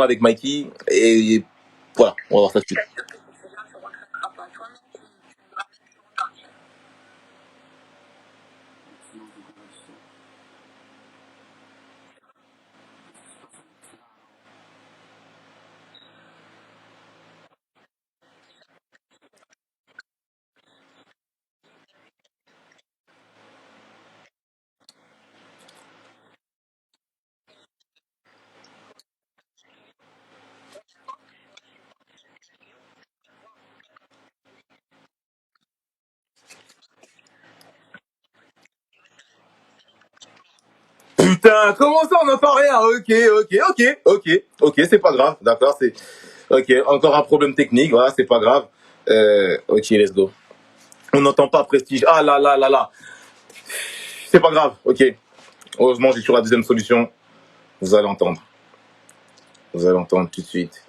avec Mikey. Et voilà, on va voir ça tout de suite. Putain, comment ça on n'entend rien? Ok, c'est pas grave, d'accord, c'est... Ok, encore un problème technique, voilà, c'est pas grave. Ok, let's go. On n'entend pas Prestige. Ah là là là là. C'est pas grave, ok. Heureusement, j'ai toujours la deuxième solution. Vous allez entendre. Vous allez entendre tout de suite.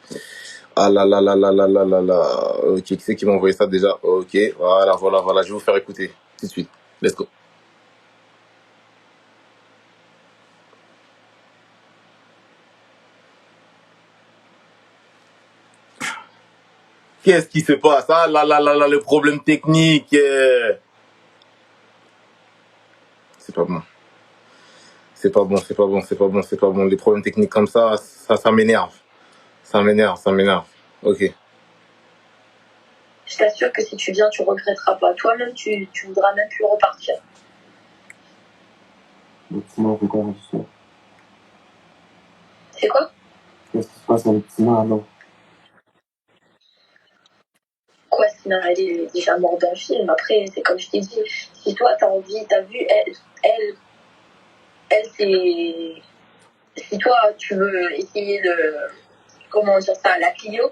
Ah là là là là là là là là. Ok, qui c'est qui m'a envoyé ça déjà? Ok, voilà. Je vais vous faire écouter tout de suite. Let's go. Qu'est-ce qui se passe? Ah là là là là, le problème technique. C'est pas bon. C'est pas bon. Les problèmes techniques comme ça m'énerve. Ça m'énerve. Ok. Je t'assure que si tu viens, tu regretteras pas. Toi-même, tu voudras même plus repartir. Tina, c'est quoi l'histoire? C'est quoi? Qu'est-ce qui se passe avec Tina alors? Quoi, Tina, elle est déjà morte dans le film. Après, c'est comme je t'ai dit, si toi, t'as envie, t'as vu, elle c'est... Si toi, tu veux essayer de... Comment dire ça? La Clio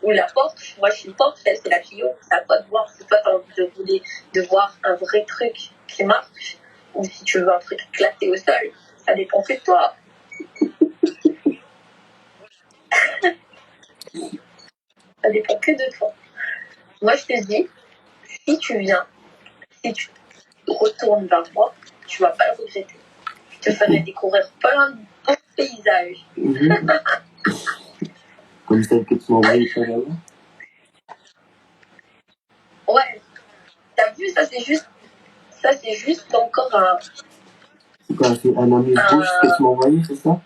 ou la Porsche. Moi, je suis Porsche, elle, c'est la Clio. C'est à toi de voir. Si toi, t'as envie de voir un vrai truc qui marche, ou si tu veux un truc éclaté au sol, ça dépend que de toi. Ça dépend que de toi. Moi, je te dis, si tu viens, si tu retournes vers moi, tu vas pas le regretter. Je te ferai découvrir plein de beaux paysages. Comme celle que tu m'as envoyée tout à l'heure? Ouais, t'as vu, ça c'est juste encore un... C'est quoi, c'est un amuse-bouche que tu m'as envoyé, c'est ça?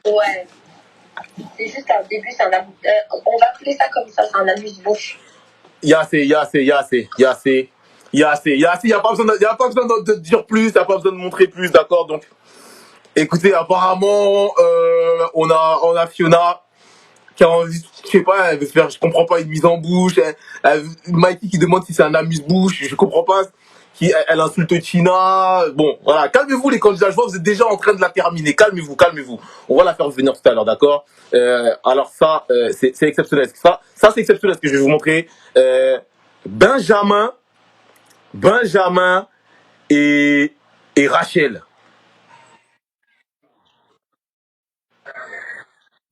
Ouais, c'est juste un début, c'est un... on va appeler ça comme ça, c'est un amuse-bouche. Yassé. Y a pas besoin de dire plus, y a pas besoin de montrer plus, d'accord? Donc, écoutez, apparemment, on a Fiona qui a envie, je sais pas, elle veut faire, je comprends pas, une mise en bouche. Mikey qui demande si c'est un amuse-bouche, je comprends pas. Elle insulte Tina. Bon, voilà, calmez-vous les candidats. Je vois, vous êtes déjà en train de la terminer. Calmez-vous. On va la faire venir tout à l'heure, d'accord? Alors ça, c'est exceptionnel. Ça c'est exceptionnel ce que je vais vous montrer. Benjamin, Benjamin et Rachel.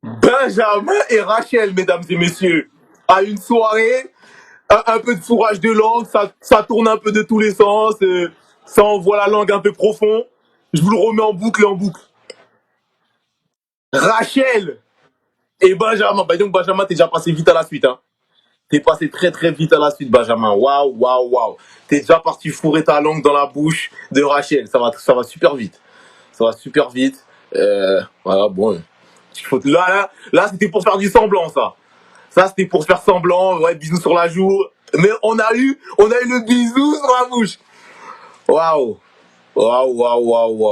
Benjamin et Rachel, mesdames et messieurs, à une soirée, un peu de fourrage de langue, ça tourne un peu de tous les sens, ça envoie la langue un peu profond. Je vous le remets en boucle et en boucle. Rachel et Benjamin. Bah donc Benjamin, t'es déjà passé vite à la suite, hein. T'es passé très très vite à la suite, Benjamin. Waouh. T'es déjà parti fourrer ta langue dans la bouche de Rachel. Ça va super vite. Ça va super vite. Voilà, bon. Là, c'était pour faire du semblant, ça. Ça, c'était pour faire semblant. Ouais, bisous sur la joue. Mais on a eu le bisou sur la bouche. Waouh.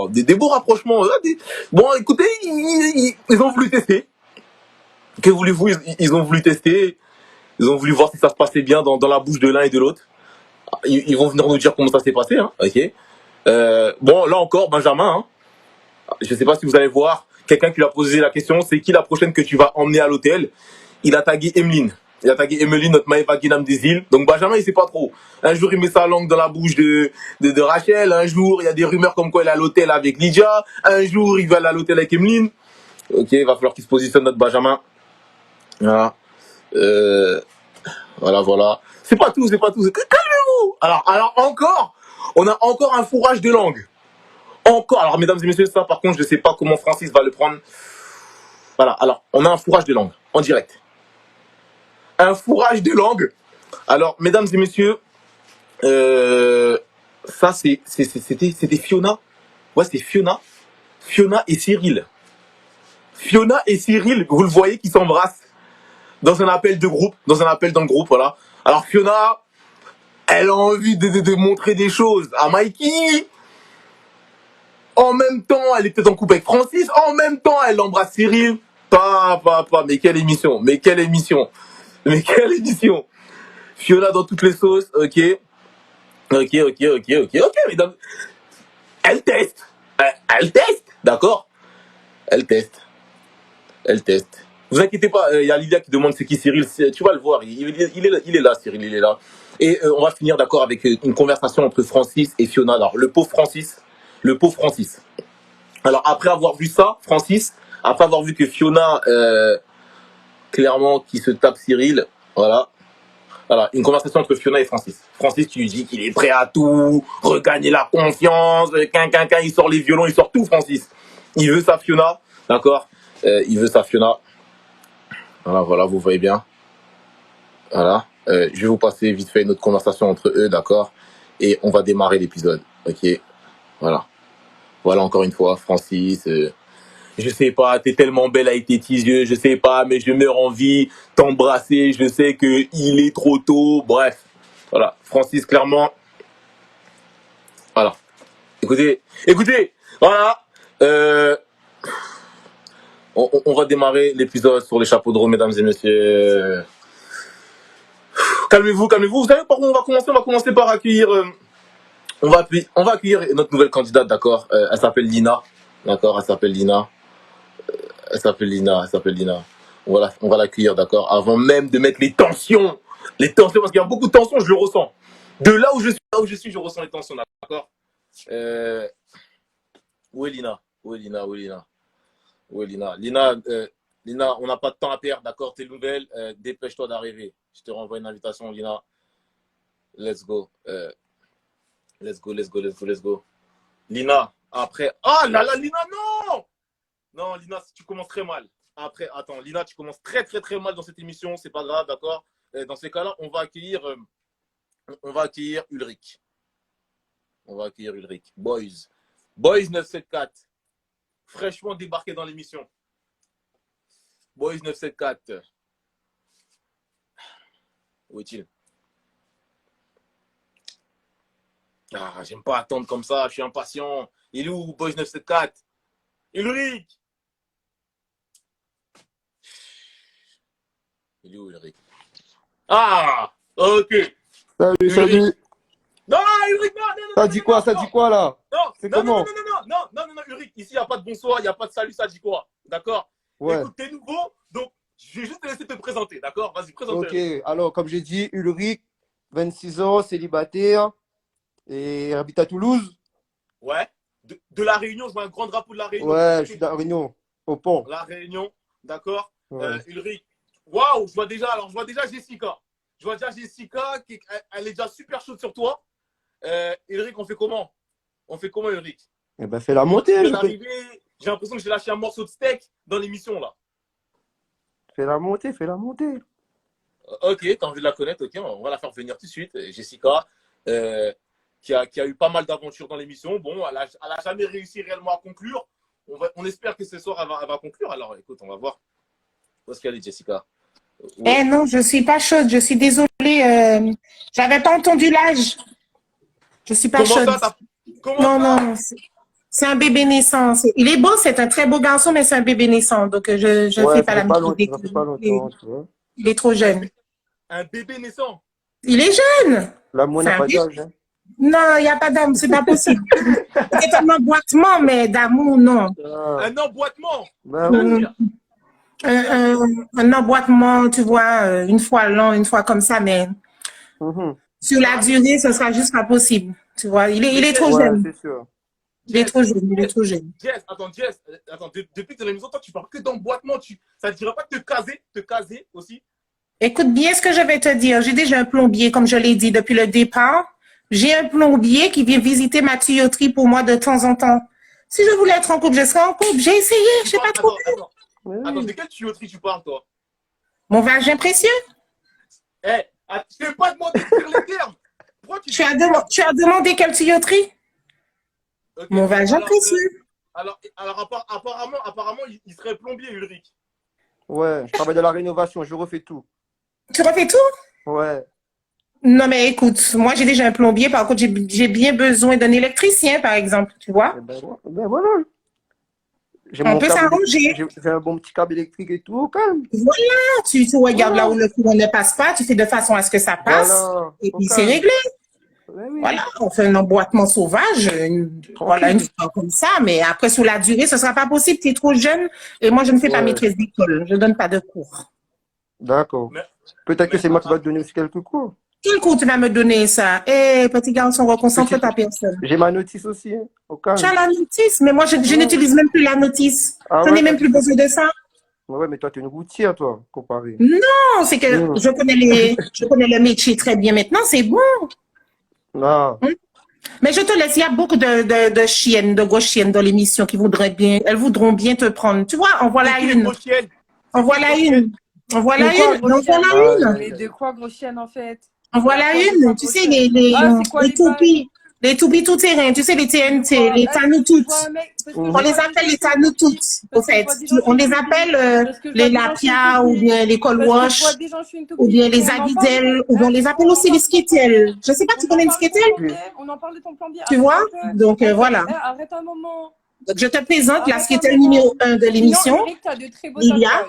Des beaux rapprochements. Bon, écoutez, ils ont voulu tester. Que voulez-vous, ils ont voulu tester. Ils ont voulu voir si ça se passait bien dans la bouche de l'un et de l'autre. Ils vont venir nous dire comment ça s'est passé, hein. Ok. Bon, là encore, Benjamin, hein. Je sais pas si vous allez voir, quelqu'un qui lui a posé la question, c'est qui la prochaine que tu vas emmener à l'hôtel? Il a tagué Emeline. Il a tagué Emeline, notre Maëva Guinam des îles. Donc Benjamin, il sait pas trop. Un jour, il met sa langue dans la bouche de Rachel. Un jour, il y a des rumeurs comme quoi il est à l'hôtel avec Lydia. Un jour, il va aller à l'hôtel avec Emeline. Ok, il va falloir qu'il se positionne, notre Benjamin. Voilà. Voilà. C'est pas tout. Calmez-vous. Alors encore, on a encore un fourrage de langue. Encore. Alors, mesdames et messieurs, ça, par contre, je sais pas comment Francis va le prendre. Voilà, alors, on a un fourrage de langue, en direct. Un fourrage de langue. Alors, mesdames et messieurs, ça, c'était Fiona. Ouais, c'est Fiona. Fiona et Cyril. Fiona et Cyril, vous le voyez, qui s'embrassent dans un appel de groupe, dans le groupe, voilà. Alors, Fiona, elle a envie de montrer des choses à Mikey. En même temps, elle est peut-être en couple avec Francis. En même temps, elle embrasse Cyril. Mais quelle émission. Mais quelle émission. Mais quelle émission. Fiona dans toutes les sauces. Ok, mesdames. Elle teste. Elle teste. D'accord. Elle teste. Vous inquiétez pas, il y a Lydia qui demande c'est qui Cyril. Tu vas le voir. Il est là, Cyril. Il est là. Et on va finir, d'accord, avec une conversation entre Francis et Fiona. Alors, le pauvre Francis. Alors, après avoir vu ça, Francis, après avoir vu que Fiona, clairement, qui se tape Cyril, voilà, une conversation entre Fiona et Francis. Francis qui lui dit qu'il est prêt à tout, regagner la confiance, il sort les violons, il sort tout, Francis. Il veut sa Fiona, d'accord, il veut sa Fiona. Voilà, vous voyez bien. Voilà, je vais vous passer vite fait une autre conversation entre eux, d'accord, et on va démarrer l'épisode, ok, voilà. Voilà, encore une fois, Francis, je sais pas, t'es tellement belle avec tes petits yeux, je sais pas, mais je meurs envie t'embrasser, je sais que il est trop tôt, bref. Voilà, Francis, clairement, voilà. Écoutez, voilà, on va démarrer l'épisode sur les chapeaux de roue, mesdames et messieurs. Calmez-vous. Vous savez par où on va commencer? On va commencer par accueillir... On va accueillir notre nouvelle candidate, d'accord. Elle s'appelle Lina, d'accord. Elle s'appelle Lina. On va l'accueillir, d'accord. Avant même de mettre les tensions, parce qu'il y a beaucoup de tensions, je le ressens. De là où je suis, je ressens les tensions, d'accord. Où est Lina? Lina, on n'a pas de temps à perdre, d'accord. T'es nouvelle, dépêche-toi d'arriver. Je te renvoie une invitation, Lina. Let's go. Let's go. Lina, après... Ah là là, Lina, non! Non, Lina, tu commences très mal. Après, attends, Lina, tu commences très mal dans cette émission. C'est pas grave, d'accord? Dans ces cas-là, on va accueillir Ulrich. Boys 974. Fraîchement débarqué dans l'émission. Boys 974. Où est-il? Ah, j'aime pas attendre comme ça, je suis impatient. Il est où, Boys 974? Ulrich! Il est où, Ulrich? Ah! Ok. Salut. Non, Ulrich, non. Ça dit quoi là? Non, Ulrich, ici, il n'y a pas de bonsoir, il n'y a pas de salut, ça dit quoi? D'accord? Ouais. Écoute, t'es nouveau, donc je vais juste te laisser te présenter, d'accord? Vas-y, présente-toi. Ok, alors comme j'ai dit, Ulrich, 26 ans, célibataire, et habite à Toulouse. Ouais. De la Réunion, je vois un grand drapeau de la Réunion. Ouais, je suis de la Réunion, au pont. La Réunion, d'accord. Ouais. Ulrich, waouh, je vois déjà Jessica. Elle est déjà super chaude sur toi. Ulrich, on fait comment, Ulrich? Eh ben, fais la montée. J'ai l'impression que j'ai lâché un morceau de steak dans l'émission, là. Fais la montée. Ok, t'as envie de la connaître, ok, on va la faire venir tout de suite. Jessica, qui a eu pas mal d'aventures dans l'émission. Bon, elle a jamais réussi réellement à conclure. On espère que ce soir, elle va conclure. Alors, écoute, on va voir. Où est-ce qu'elle est, Jessica? Non, je suis pas chaude. Je suis désolée. J'avais pas entendu l'âge. Je suis pas chaude. Non. C'est un bébé naissant. Il est beau, c'est un très beau garçon, mais c'est un bébé naissant. Donc, je fais pas la même. Ça fait pas longtemps, tu vois. Il est trop jeune. Un bébé naissant? Il est jeune. L'amour n'a pas d'âge. Hein. Non, il n'y a pas d'amour. C'est pas possible. C'est un emboîtement, mais d'amour, non. Un emboîtement? Un emboîtement, tu vois, une fois long, une fois comme ça, mais sur la durée, ce sera juste pas possible. Tu vois, il est trop jeune. C'est sûr. Il est trop jeune. Jess, attends, depuis que tu es à la maison, toi, tu parles que d'emboîtement. Ça ne dirait pas de te caser aussi? Écoute bien ce que je vais te dire. J'ai déjà un plombier, comme je l'ai dit depuis le départ. J'ai un plombier qui vient visiter ma tuyauterie pour moi de temps en temps. Si je voulais être en couple, je serais en couple. J'ai essayé, je sais pas trop. Oui. Attends, de quelle tuyauterie tu parles, toi? Mon vagin précieux. Eh, je t'ai pas demandé de dire les termes. Pourquoi tu Tu as demandé quelle tuyauterie? Ok, Mon vagin alors, précieux. apparemment, il serait plombier, Ulrich. Ouais, je travaille dans la rénovation, je refais tout. Tu refais tout? Ouais. Non, mais écoute, moi j'ai déjà un plombier, par contre j'ai bien besoin d'un électricien, par exemple, tu vois. Ben voilà. J'ai On mon peut câble s'arranger. électrique, j'ai un bon petit câble électrique et tout, au calme. Voilà, tu regardes là Voilà. où le courant ne passe pas, tu fais de façon à ce que ça passe, Voilà. et Au puis c'est calme. réglé. Ouais, oui. Voilà, on fait un emboîtement sauvage, voilà, une fois comme ça, mais après, sous la durée, ce ne sera pas possible, tu es trop jeune, et moi, je ne fais pas Ouais. maîtresse d'école, je ne donne pas de cours. D'accord. Peut-être que c'est moi qui va te donner aussi quelques cours. Quel cours tu vas me donner ça? Eh, petit garçon, reconcentre ta personne. J'ai ma notice aussi, hein, au calme. Tu as la notice, mais moi, je n'utilise même plus la notice. Ah Je ouais, n'ai même plus besoin de ça. Ouais, mais toi, tu es une routière, toi, comparé. Non, c'est que je connais le métier très bien maintenant, c'est bon. Non. Mais je te laisse, il y a beaucoup de chiennes, de grosses chiennes dans l'émission qui voudraient bien, elles voudront bien te prendre. Tu vois, en voilà une. En voilà une. En voilà une. En voilà une. Mais de quoi, grosse chienne, en fait? En voilà une. Tu sais, les toupies. Les toupies tout terrain, tu sais, les TNT, les tanoutoutes. On les appelle les tanoutoutes, au fait. On les appelle les lapia ou bien les colwash ou bien les abidelles ou bien on les appelle aussi les skitels. Je ne sais pas, tu connais les skitels? On en parle de ton plombier. Tu vois? Donc voilà. Arrête un moment. Donc je te présente la skitel numéro 1 de l'émission. Lilia.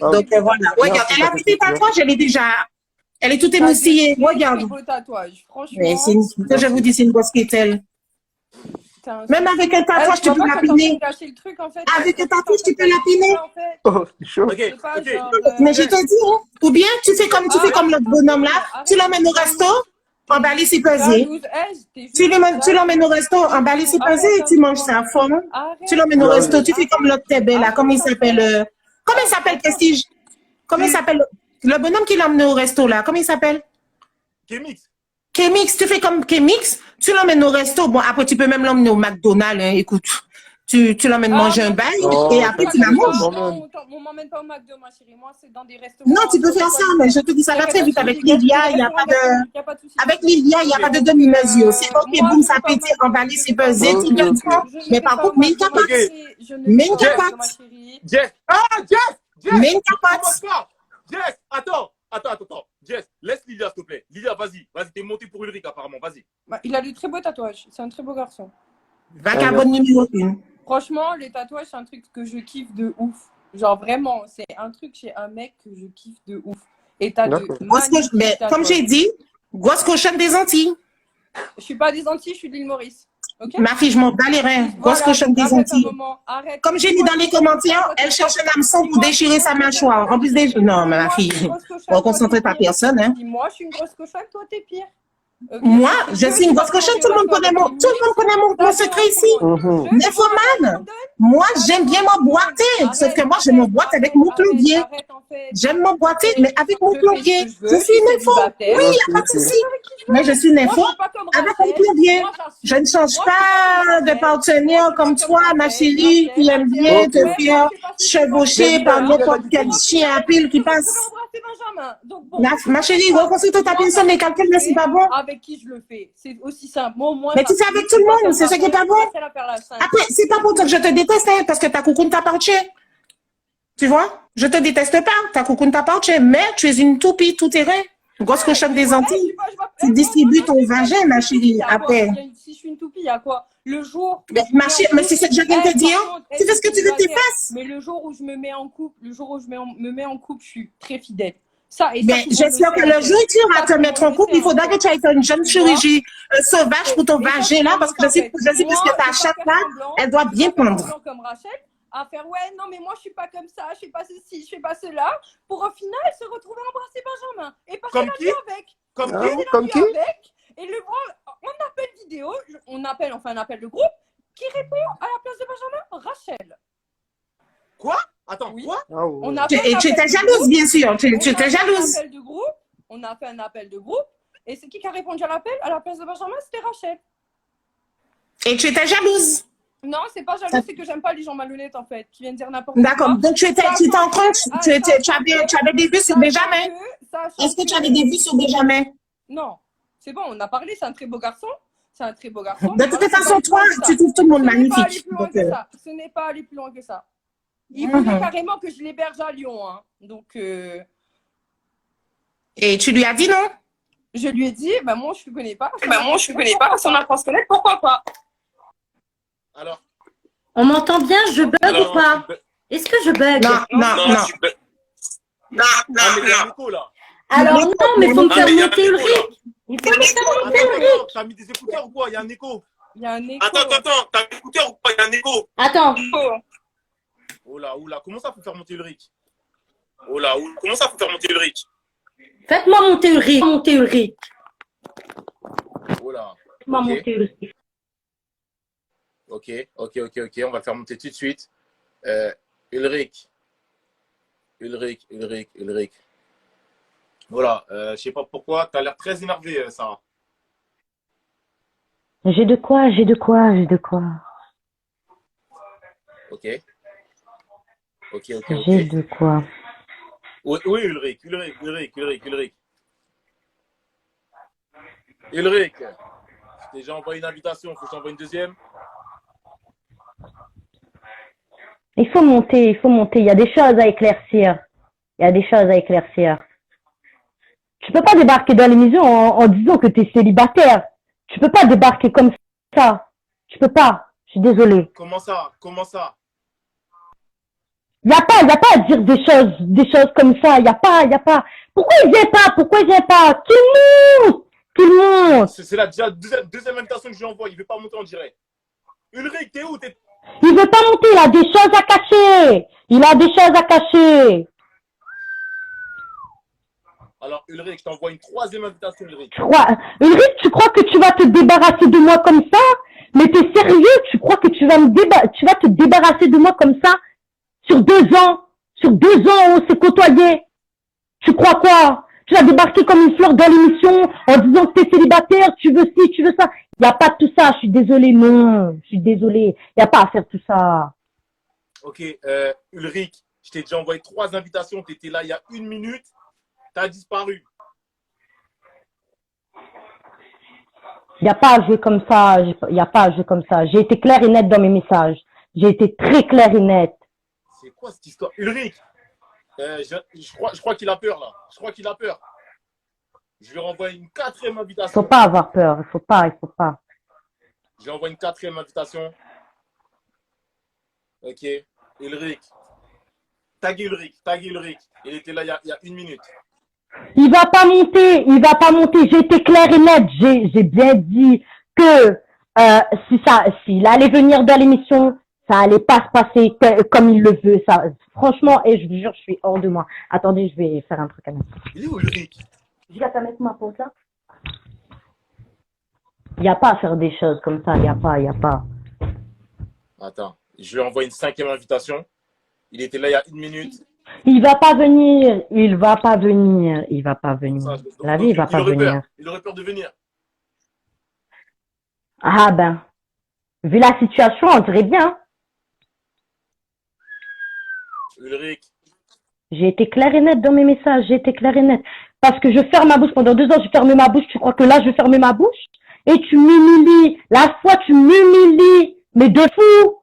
Donc voilà. Regarde, elle a fait des tatouages, elle est déjà. Elle est toute émoustillée. Regarde. Mais c'est que je vous dis, c'est une grosse skittel. Même avec un tatouage, tu peux lapiner. Avec un tatouage, tu peux lapiner. Oh, c'est chaud. Mais je te dis, hein, ou bien tu fais comme le bonhomme là, tu l'emmènes au resto, emballé si pesé. Tu l'emmènes au resto, emballé si pesé, et tu manges ça à fond. Tu l'emmènes au resto, tu fais comme l'autre tébé là, comment il s'appelle Prestige? Comment il s'appelle? Le bonhomme qui l'a emmené au resto là, comment il s'appelle? Kémix, tu fais comme Kémix, tu l'emmènes au resto, bon après tu peux même l'emmener au McDonald's, hein, écoute. Tu l'emmènes manger un bail et après tu la manges. On m'emmène pas au McDo, ma chérie. Moi, c'est dans des restaurants. Non, tu peux faire ça, mais je te dis ça va très vite avec Lilia, il n'y a pas de. Avec Lilia, il n'y a pas de demi-mesure. C'est ok, boum, ça pétille, emballé, c'est pesé, tu donnes ça. Mais par contre, mets une capote. Mets une capote. Jess! Mets une capote. Jess, attends. Jess, laisse Lilia, s'il te plaît. Lilia, vas-y, t'es montée pour Ulrich, apparemment, vas-y. Il a de très beaux tatouages. C'est un très beau garçon. Vagabonde numéro 1. Franchement, les tatouages, c'est un truc que je kiffe de ouf. Genre vraiment, c'est un truc chez un mec que je kiffe de ouf. Et t'as de mais comme j'ai dit, grosse cochonne des Antilles. Je suis pas des Antilles, je suis de l'île Maurice. Okay. Ma fille, je m'en bats les reins. Grosse cochonne des Antilles. Comme j'ai dit dans les commentaires, elle cherche un hameçon pour déchirer sa mâchoire. En plus des... Non, ma fille, on va concentrer ta personne. Hein. Moi, je suis une grosse cochonne, toi, t'es pire. Moi, je suis une grosse cochonne, tout le monde connaît mon secret ici. Nymphomane. Moi, j'aime bien m'emboîter. Sauf que moi, je m'emboîte avec mon plombier. J'aime m'emboîter, mais avec mon plombier. Je suis nympho. Oui, il n'y a pas de souci. Mais je suis nympho avec mon plombier. Je ne change pas de partenaire comme toi, ma chérie, qui aime bien te faire chevaucher par n'importe quel chien à pile qui passe. Ma chérie, reconstruis ta personne, les calculs ne sont pas bons. Avec qui je le fais, c'est aussi simple. Moi, mais tu fais avec tout le monde, c'est ce qui est pas bon. Après, c'est pas pour toi que je te déteste, hein, parce que ta coucoune t'appartient. Tu vois? Je te déteste pas, ta coucoune t'appartient, mais tu es une toupie tout terrain. Grosse cochonne des Antilles. Tu distribues ton vagin, ma chérie, après. Si je suis une toupie, il y a quoi? Le jour. Mais c'est ce que je viens de te dire. Tu fais ce que tu veux de tes fesses. Mais le jour où je me mets en couple, je suis très fidèle. Mais j'espère que le jour où tu iras te mettre en couple, il faudra que tu aies fait une jeune chirurgie sauvage pour ton vagin là, parce que je sais parce que ta chatte là, elle doit bien pendre. Comme Rachel, à faire ouais, non, mais moi je suis pas comme ça, je fais pas ceci, je fais pas cela, pour au final se retrouver à embrasser Benjamin. Et passer la nuit avec. Comme qui? Et le on appelle vidéo, on appelle un appel de groupe, qui répond à la place de Benjamin, Rachel. Quoi? Attends, oui. quoi? Et tu étais jalouse, bien sûr. Tu étais jalouse. On a fait un appel de groupe. Et c'est qui a répondu à l'appel? À la place de Benjamin, c'était Rachel. Et tu étais jalouse. Non, c'est pas jaloux, c'est que j'aime pas les gens malhonnêtes en fait, qui viennent dire n'importe quoi. D'accord. Donc, tu étais en compte, tu avais des vues sur Benjamin. Est-ce que tu avais des vues sur Benjamin? Non. C'est bon, on a parlé, c'est un très beau garçon. C'est un très beau garçon. De toute façon, toi, tu trouves tout le monde magnifique. Ce n'est pas aller plus loin que ça. Il voulait carrément que je l'héberge à Lyon. Hein. Donc, Et tu lui as dit non? Je lui ai dit, bah moi je ne connais pas. Si on apprend à se connaître, pourquoi pas? Alors. On m'entend bien? Je bug ou pas? Est-ce que je bug? Non. Ah, mais il y a un écho là. Alors non, mais il faut me faire monter Ulrich. Il faut me faire monter Ulrich. T'as mis des écouteurs ou quoi? Il y a un écho. Il y a un écho. Attends, t'as des écouteurs ou quoi? Il y a un écho. Attends. Oula, comment ça faut faire monter Ulrich? Comment ça faut faire monter Ulrich? Faites-moi monter Ulrich. Oula. Faites-moi monter Ulrich. Ok, on va le faire monter tout de suite. Ulrich. Voilà, je sais pas pourquoi, tu as l'air très énervé, Sarah. J'ai de quoi. Ok. J'ai de quoi. Oui, Ulrich. Ulrich, je t'ai déjà envoyé une invitation, faut que je t'envoie une deuxième. Il faut monter. Il y a des choses à éclaircir. Tu peux pas débarquer dans l'émission en disant que tu es célibataire. Tu peux pas débarquer comme ça. Tu peux pas. Je suis désolée. Comment ça? Y a pas à dire des choses comme ça. Y a pas. Pourquoi il vient pas? Qu'il monte. C'est la deuxième invitation que je lui envoie. Il veut pas monter en direct. Ulrich, t'es où? Il veut pas monter. Il a des choses à cacher. Alors, Ulrich, je t'envoie une troisième invitation, Ulrich. Ulrich, tu crois que tu vas te débarrasser de moi comme ça? Mais t'es sérieux? Tu crois que tu vas te débarrasser de moi comme ça? Sur 2 ans? On s'est côtoyés. Tu crois quoi? Tu vas débarquer comme une fleur dans l'émission en disant que t'es célibataire, tu veux ci, tu veux ça. Y a pas de tout ça. Je suis désolée, non. Y a pas à faire tout ça. Ok, Ulrich, je t'ai déjà envoyé 3 invitations. Tu étais là il y a 1 minute. Tu as disparu. Il n'y a pas à jouer comme ça. J'ai été claire et nette dans mes messages. J'ai été très claire et nette. C'est quoi cette histoire? Ulrich, je crois qu'il a peur là. Je lui renvoie une 4e invitation. Il faut pas avoir peur. Il faut pas. Je lui envoie une 4e invitation. Ok, Ulrich. Tag Ulrich. Il était là il y a 1 minute. Il va pas monter. J'ai été claire et nette. J'ai bien dit que s'il allait venir dans l'émission, ça allait pas se passer comme il le veut. Ça, franchement, et je vous jure, je suis hors de moi. Attendez, je vais faire un truc à l'instant. Il est où Ulrich? Je vais mettre ma pause là. Il n'y a pas à faire des choses comme ça. Il y a pas. Attends, je lui envoie une 5e invitation. Il était là il y a 1 minute. Il va pas venir. La vie, il va pas venir. Il aurait peur de venir. Ah ben, vu la situation, on dirait bien. Ulrich. J'ai été claire et nette dans mes messages. Parce que je ferme ma bouche pendant 2 ans, j'ai fermé ma bouche. Tu crois que là, je vais fermer ma bouche? Et tu m'humilies. La fois, tu m'humilies. Mais de fou.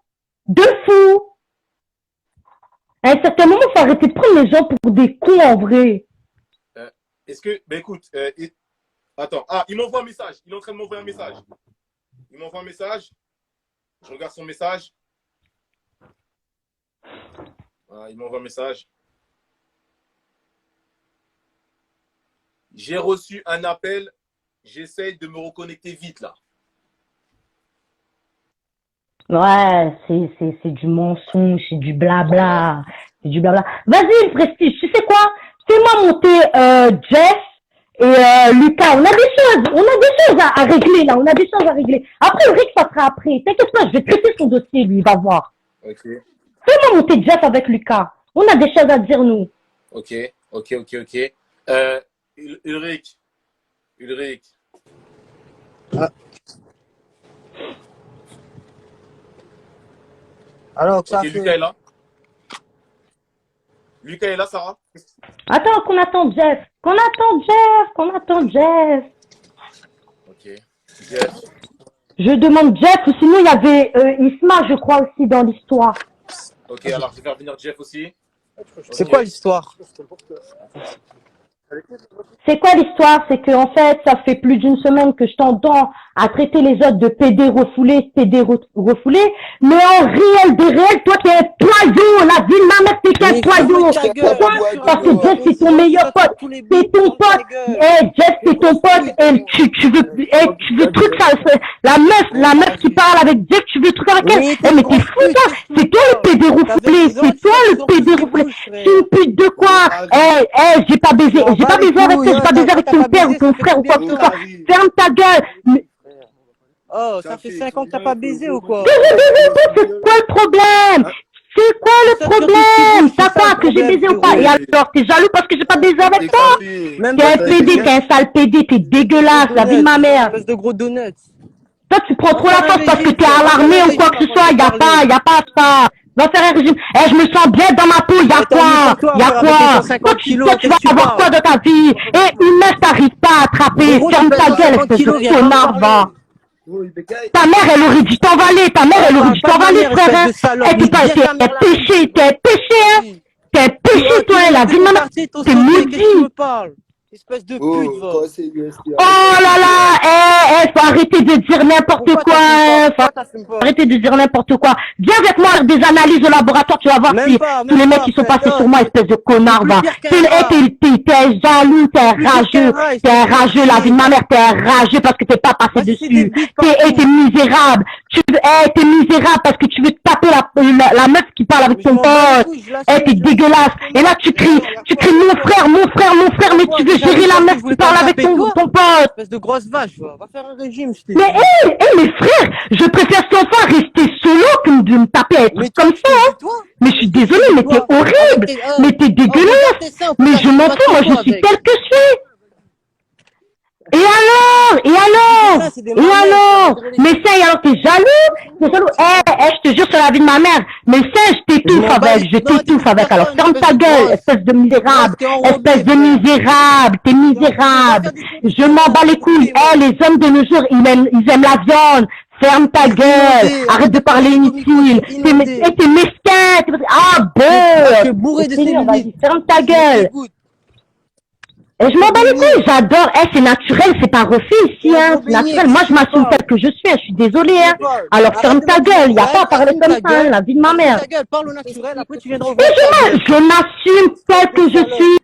À un certain moment, il faut arrêter de prendre les gens pour des cons en vrai. Est-ce que... Ben écoute, attends. Ah, il m'envoie un message. Il est en train de m'envoyer un message. Je regarde son message. Ah, il m'envoie un message. J'ai reçu un appel. J'essaye de me reconnecter vite là. Ouais, c'est du mensonge, c'est du blabla. Vas-y, Prestige, tu sais quoi? Fais-moi monter Jeff et Lucas. On a des choses à régler là. Après, Rick, ça sera après. T'inquiète pas, je vais traiter son dossier, lui, il va voir. Ok. Fais-moi monter Jeff avec Lucas. On a des choses à dire, nous. Ok. Ulrich. Alors que ça Ok, fait. Lucas est là. Lucas est là, Sarah. Attends, qu'on attend Jeff. Qu'on attend Jeff. Qu'on attend Jeff. Ok. Jeff. Je demande Jeff, ou sinon il y avait Isma, je crois, aussi dans l'histoire. Ok, alors je vais faire venir Jeff aussi. C'est Ok. quoi l'histoire? C'est quoi l'histoire? C'est que en fait, ça fait plus d'une semaine que je t'entends à traiter les autres de PD refoulés, mais en réel, des réels, toi t'es un toyau, la vie de ma mère t'es qu'un Mais toyau. ferme ta gueule, Pourquoi? Parce que Jeff c'est ton meilleur pote, c'est ton pote. Jeff c'est ton pote et tu veux truc ça, la meuf qui parle avec Jeff, tu veux truc avec elle. Mais t'es fou toi, c'est toi le PD refoulé, c'est toi le PD refoulé. C'est une pute de quoi? J'ai pas baisé avec toi, j'ai pas baisé avec ton père ou ton frère ou quoi que ce soit. Ferme ta gueule. Oh, ça fait 5 ans que t'as pas baisé ou quoi? C'est quoi le problème? C'est quoi le problème? T'as quoi que j'ai baisé ou pas? Et alors, t'es jaloux parce que j'ai pas baisé avec toi? T'es un PD, t'es un sale PD, t'es dégueulasse, la vie de ma mère. Espèce de gros donuts. Toi, tu prends trop la force parce que t'es alarmé ou quoi que ce soit. Y a pas ça. Va faire un régime. Je me sens bien dans ma peau. Y a quoi? Toi, tu vas avoir quoi dans ta vie? Et une meuf t'arrive pas à attraper. Ferme ta gueule, espèce de connard, va. Ta mère, elle aurait dû t'envaler. Frère. T'es péché, hein. T'es péché, toi, la vie de ma mère. T'es maudit. Espèce de pute, va. Oh là là, faut arrêter de dire n'importe quoi. Arrêtez de dire n'importe quoi. Viens avec moi faire des analyses au laboratoire, tu vas voir si tous les mecs qui sont passés sur moi, espèce de connard, va. T'es jaloux, t'es rageux, la vie de ma mère, t'es rageux parce que t'es pas passé dessus. T'es misérable. T'es misérable parce que tu veux taper la meuf qui parle avec ton pote. T'es dégueulasse. Et là, tu cries mon frère, mais tu veux gérer la meuf qui parle avec ton pote. Espèce de grosse vache, va faire un régime, je t'ai dit. Mais mes frères, je préfère sans fois rester solo que de me taper avec trucs comme ça. Hein. Mais je suis désolée, mais t'es horrible. Mais t'es dégueulasse. Mais je m'en fous, moi je suis tel que je suis. Et alors Mais ça, alors t'es jaloux? Je te jure sur la vie de ma mère. Mais ça, je t'étouffe avec. Alors ferme ta gueule, espèce de misérable. T'es misérable. Je m'en bats les couilles. Les hommes de nos jours, ils aiment la viande. Ferme ta gueule. Arrête de parler inutile. T'es mesquin. Ah bon. Ferme ta gueule. Et je m'en bats les couilles, j'adore. C'est naturel, c'est pas refait ici, hein. C'est naturel. Moi, je m'assume tel que je suis, je suis désolée, hein. Alors, ferme ta gueule, y a pas à parler comme ça, hein, la vie de ma mère. Parle au naturel, après tu viendras au je m'assume tel que je suis.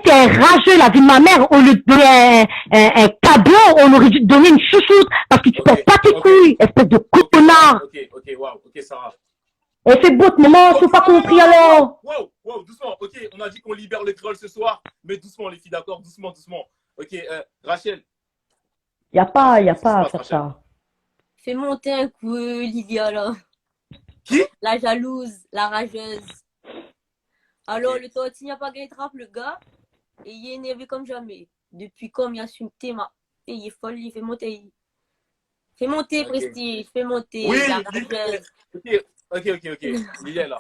T'es un rageux, la vie de ma mère. Au lieu de donner un cadeau, on aurait dû te donner une chouchoute parce que tu portes pas tes couilles, espèce de connard. Ok, Sarah. Et c'est beau, maman, c'est pas compris alors. Wow, doucement. Ok, on a dit qu'on libère le troll ce soir, mais doucement les filles, d'accord, doucement. Ok, Rachel. Y a pas à faire ça. Fais monter un coup, Lydia, là. Qui? La jalouse, la rageuse. Alors, le tortille n'a pas gagné de rap, le gars, et il est énervé comme jamais. Depuis comme il a su Théma. Et il est folle, il fait monter. Fais monter, Prestige, fais monter. Oui, la rageuse. Ok. Lydia est là.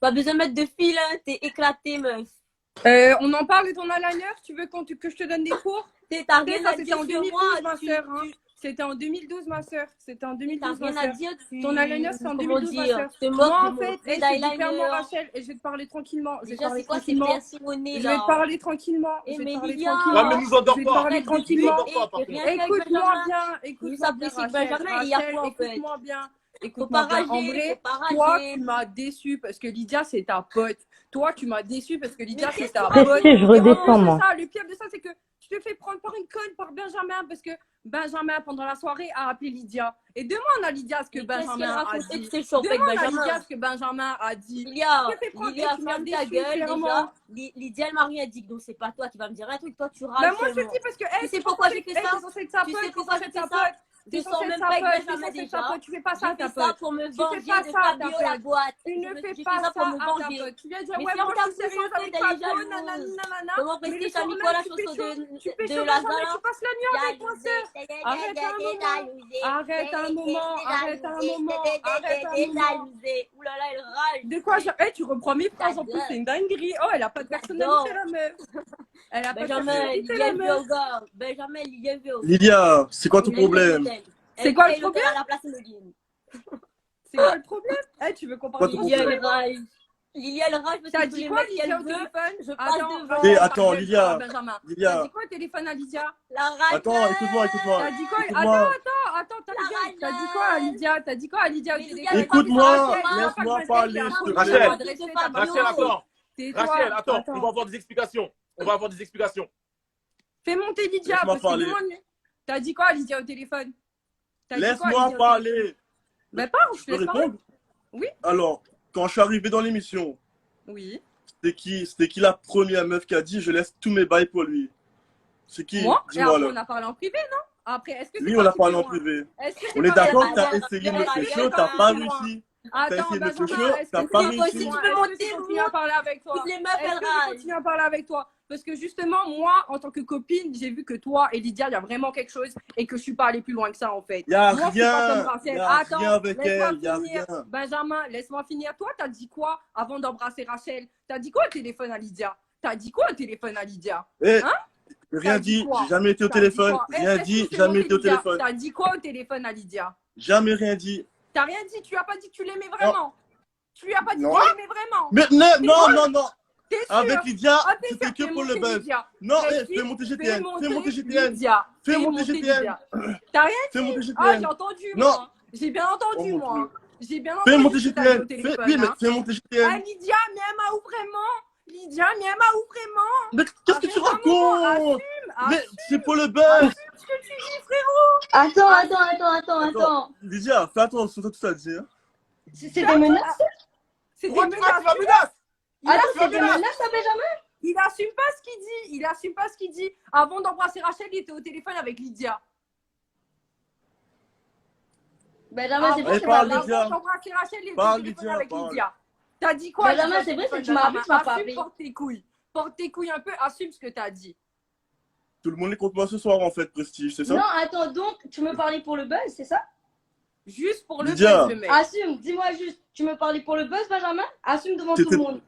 Pas besoin de mettre de fil, hein. T'es éclaté, meuf. On en parle de ton eyeliner? Tu veux que je te donne des cours? T'as rien à C'était dire en sur 2012, moi. ma soeur. C'était en 2012, ma soeur. T'as rien à dire. Ton eyeliner, c'est en 2012, ma soeur. Je te moque Moi, en de fait, mon eyeliner. ferme-moi, Rachel, et je vais te parler tranquillement. Déjà, c'est quoi ces personnes-là? Je vais te parler tranquillement. Eh, mais Ouais, mais nous endors pas. parler tranquillement. Écoute-moi bien. Écoute-moi bien, Rachel. Écoute-moi bien. Écoute-moi bien. En vrai, toi, tu m'as déçu parce que Lydia, c'est ta pote. Toi, tu m'as déçu parce que Lydia, c'est ta pote. Je redescends, moi. Le pire de ça, c'est que tu te fais prendre par une conne, par Benjamin, parce que Benjamin, pendant la soirée, a appelé Lydia. Et demande à Lydia ce que Benjamin a dit. Demande à Lydia ce que Benjamin a dit. Lydia, ferme ta gueule, déjà. Lydia, elle m'a rien dit, donc c'est pas toi qui vas me dire un truc. Toi, tu rages. Mais moi, je te dis parce que tu sais pourquoi j'ai fait ça? Tu sais pourquoi j'ai fait ça? T'es Je censé sors être même sa pas avec pote, t'es Benjamin censé être sa déjà. pote. Tu fais pas ça à J'ai ta fait ça pote. pour me Tu fais venger pas de ça à ta Fabio la pote. boîte. Tu ne fais J'ai fait pas ça ça pour me à ta venger. pote. Tu viens dire, Mais ouais, ferme moi ta je suis bouche sérieuse en fait, avec elle est Fabio, jalouse. nanana. Comment Mais le rester soir t'as mis même, quoi la tu chanson tu de pécho Lazare Benjamin, là? tu passes la nuit avec moi, sœur. Arrête un moment. Arrête un moment. Arrête un moment. Arrête un moment. Ouh là là, elle rage. De quoi ça? Eh, tu reprends mes phrases en plus, J'adore. c'est une dinguerie. Oh, elle a pas de personnalité, J'adore. la meuf. Elle a pas de Benjamin, personnalité, la Liliane meuf. Vioga. Benjamin, Liliane Vioga. Lydia, c'est quoi ton problème? C'est quoi le problème? À la place de Liliane. C'est quoi le problème? Eh, tu veux qu'on parle Quoi, de ton Liliane problème? rage. Liliane rage parce T'as que tous dit les quoi, mecs Lydia, qu'elle au veut, téléphone? je passe devant. Attends, Lydia. Benjamin. Lydia. T'as dit quoi au téléphone à Lydia? La rage. Attends, écoute-moi. T'as dit quoi? Écoute-moi. Attends, ta gueule. T'as dit quoi à Lydia? T'as dit quoi à Lydia au Mais téléphone? Écoute-moi, Rachel, laisse-moi parler, s'il te Rachel. plaît. Rachel, attends. Tais-toi. Rachel, attends, Attends. on va avoir des explications. On va avoir des explications. Fais monter Lydia, Laisse-moi parce que parler. demande-lui. T'as dit quoi à Lydia au téléphone? T'as dit quoi à Laisse-moi Lydia au téléphone? parler. Ben parle, je Je te peux laisse parler. répondre? Oui. Alors, quand je suis arrivé dans l'émission, Oui. c'était qui la première meuf qui a dit je laisse tous mes bails pour lui? C'est qui? Moi? Et Dis-moi après, là. on a parlé en privé, non? Après, est-ce que c'est Oui, on a parti parlé plus en loin? privé. Est-ce que c'est On est parti d'accord plus que t'as loin? essayé de me Est-ce que pécho, c'est t'as parti pas plus loin? réussi. T'as Attends, essayé de me Benjamin, pécho, est-ce t'as que pas c'est réussi. possible? Tu peux Est-ce que monter, je continue à parler avec toi? Toutes les meufs, Est-ce elles que je ragent. continue à parler avec toi? Parce que justement, moi, en tant que copine, j'ai vu que toi et Lydia, il y a vraiment quelque chose et que je suis pas allée plus loin que ça, en fait. Y a Moi, je suis pas comme rien. Rachel. Y a Attends, rien avec laisse-moi elle. Y a finir. rien. Benjamin, laisse-moi finir. Toi, t'as dit quoi avant d'embrasser Rachel? T'as dit quoi au téléphone à Lydia? T'as dit quoi au téléphone à Lydia? Eh, Hein? rien T'as dit dit. quoi? J'ai jamais été au T'as dit téléphone. quoi? Eh, Rien est-ce que dit. je fais Jamais monter été au Lydia? téléphone. T'as dit quoi au téléphone à Lydia? Jamais rien dit. T'as rien dit, tu lui as pas dit que tu l'aimais vraiment. Tu lui as pas dit Non. que tu l'aimais vraiment. Mais non. T'es sûr? Avec Lydia, Ah, t'es c'était sûr? que Fais pour le monter buzz. Lydia. Non, Reste fais monter GTN. Fais monter GTN. Lydia. Fais monter GTN. Lydia. T'as rien Fais monter dit? Ah, GTN. j'ai entendu, Non. moi. J'ai bien entendu, Oh, mon moi. Dieu. J'ai bien Fais entendu monter ce que t'as dit au GTN. téléphone. Oui, mais hein. fais monter Ah, GTN. Lydia, mais elle m'a où vraiment? Lydia, mais elle m'a où vraiment? Mais qu'est-ce que tu Arrête un moment, racontes? assume, Mais c'est pour le buzz. assume ce que tu dis, frérot. Attends. Lydia, fais attention à tout ça, dis. Hein. C'est des menaces? C'est des Pourquoi tu menaces. la menaces? Attends, Il c'est des menaces, ça, Benjamin? Il assume pas ce qu'il dit. Il assume pas ce qu'il dit. Avant d'embrasser Rachel, il était au téléphone avec Lydia. Benjamin, c'est Allez, vrai, c'est parle, pas vrai. Lydia. Avant d'embrasser Rachel, il était au Parle, téléphone Lydia, avec parle. Lydia. T'as dit quoi? Benjamin, Lydia, c'est vrai, téléphone, tu m'as appelé, tu m'as pas Assume, appelé. porte tes couilles. Porte tes couilles un peu, assume ce que t'as dit. Tout le monde est contre moi ce soir, en fait, Prestige, c'est ça? Non, attends, donc, tu me parlais pour le buzz, c'est ça? Juste pour le Lydia. buzz, le mec. Assume, dis-moi juste, tu me parlais pour le buzz, Benjamin? Assume devant tout le monde.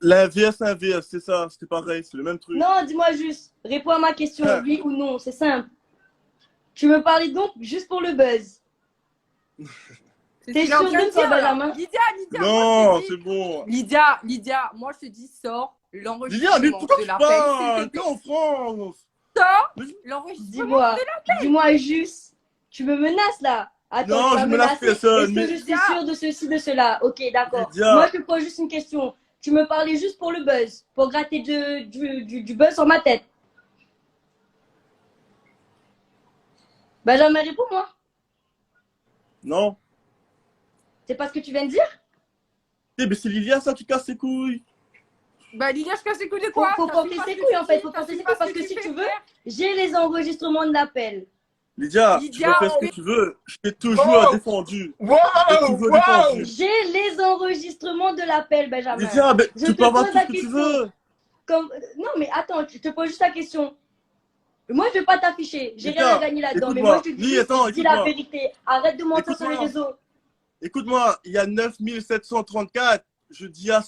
L'inverse, c'est ça, c'était pareil, c'est le même truc. Non, dis-moi juste, réponds à ma question, Ah. oui ou non, c'est simple. Tu me parlais donc juste pour le buzz. C'est T'es ce qu'il est en sûr train de toi, dire, là. Benjamin? Lydia, Non, moi, je te c'est dis. bon. Lydia, moi, je te dis, sors Lydia, mais l'enregistrement pourquoi de tu l'appel. parles? S'il te T'es plaît. en France. Sors Mais- l'enregistrement. Dis-moi juste, tu me menaces là? Attends, Non, tu vas je menace menacer. personne, Est-ce que mais- je suis sûre de ceci, de cela? Ok, d'accord. Lydia. Moi, je te pose juste une question. Tu me parlais juste pour le buzz, pour gratter du buzz sur ma tête. Benjamin, réponds-moi. Non. C'est pas ce que tu viens de dire? Eh, mais c'est Lydia, ça, qui casse ses couilles. Bah, Lydia, je casse les couilles de quoi? Faut T'assumes porter pas ses ce que couilles, tu en fait. dis, Faut porter t'assumes ses pas couilles ce parce que si fais, tu veux, frère. j'ai les enregistrements de l'appel. Lydia, tu Lydia, peux faire ce que tu veux. Je t'ai toujours Oh. défendu. Wow, Et toujours wow. défendu. J'ai les enregistrements de l'appel, Benjamin. Lydia, mais Je tu te peux avoir pose tout la ce que tu question. veux. Non, mais attends, je te pose juste la question. Moi, je vais pas t'afficher. J'ai Lydia, rien à gagner là-dedans. Mais écoute-moi. moi, je te dis, Dis, juste, attends, dis la écoute-moi. vérité. Arrête de mentir sur les Écoute-moi. réseaux. Écoute-moi, il y a 9734. Je dis à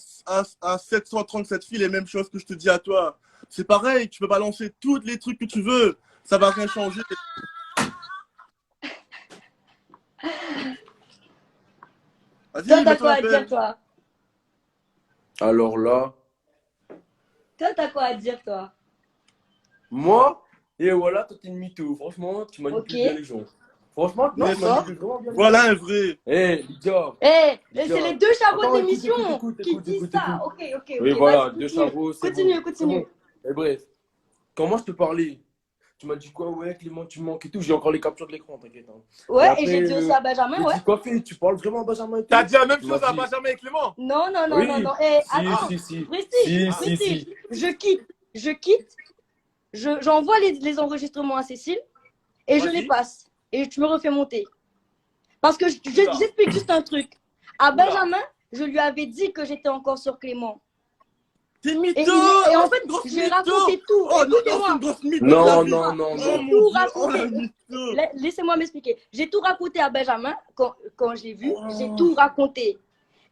737 filles les mêmes choses que je te dis à toi. C'est pareil, tu peux balancer tous les trucs que tu veux. Ça va rien changer. Vas-y, Toi, t'as mets ton quoi à appel. dire, toi? Alors là, Toi, t'as quoi à dire, toi? moi, et voilà, toi t'es une mytho. Franchement, tu manipules Ok. bien les gens. Franchement, non, Mais tu ça, manipules vraiment bien les Voilà gens. un vrai. Eh, Lydia. Eh, Lydia. c'est les deux charros Attends, de écoute, l'émission écoute, qui écoute, disent écoute, ça. écoute. Ok, Oui, vas-y, voilà, deux continue. charros, c'est Continue, bon. continue. C'est bon. Et bref, quand moi je te parlais, tu m'as dit quoi? Ouais, Clément, tu manques et tout. J'ai encore les captures de l'écran, t'inquiète. Hein. Ouais, après, et j'ai dit aussi à Benjamin, j'ai ouais. dit quoi, fait? Tu parles vraiment à Benjamin et tout? T'as dit la même Tu chose m'as à dit- Benjamin et Clément. Non, non, non, Oui. non, non. Eh, Si, attends. si. Prestige, Si, Prestige. si. Je quitte. J'envoie les enregistrements à Cécile et je Vas-y. les passe. et tu me refais monter. Parce que j'explique juste un truc. À Benjamin, je lui avais dit que j'étais encore sur Clément. T'es mytho. Et en fait, j'ai raconté tout. Oh non, Écoutez-moi. c'est une grosse mytho. Non. J'ai tout raconté. Laissez-moi m'expliquer. J'ai tout raconté à Benjamin quand j'ai vu. J'ai tout raconté.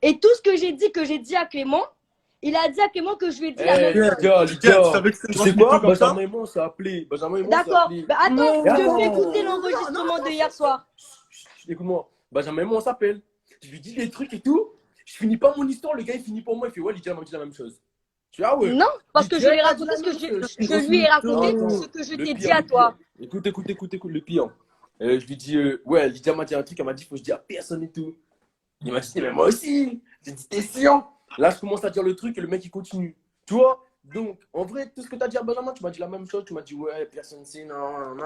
Et tout ce que j'ai dit à Clément, il a dit à Clément que je lui ai dit la même chose. Tu sais quoi? Benjamin et moi, on s'est appelé. D'accord. Bah, attends, je vais écouter l'enregistrement de hier soir. Écoute-moi. Benjamin et moi, on s'appelle. Je lui dis des trucs et tout. Je finis pas mon histoire. Le gars, il finit pour moi. Il fait ouais, Lydia m'a dit la même chose. Non, parce que je lui ai raconté je lui ai raconté ce que je t'ai dit à toi. Écoute, le pire. Je lui dis, ouais, Lydia m'a dit un truc, elle m'a dit, faut que je dise à personne et tout. Il m'a dit, mais moi aussi. J'ai dit, t'es sûr? Là, je commence à dire le truc et le mec, il continue. Tu vois? Donc, en vrai, tout ce que tu as dit à Benjamin, tu m'as dit la même chose. Tu m'as dit, ouais, personne sait, non.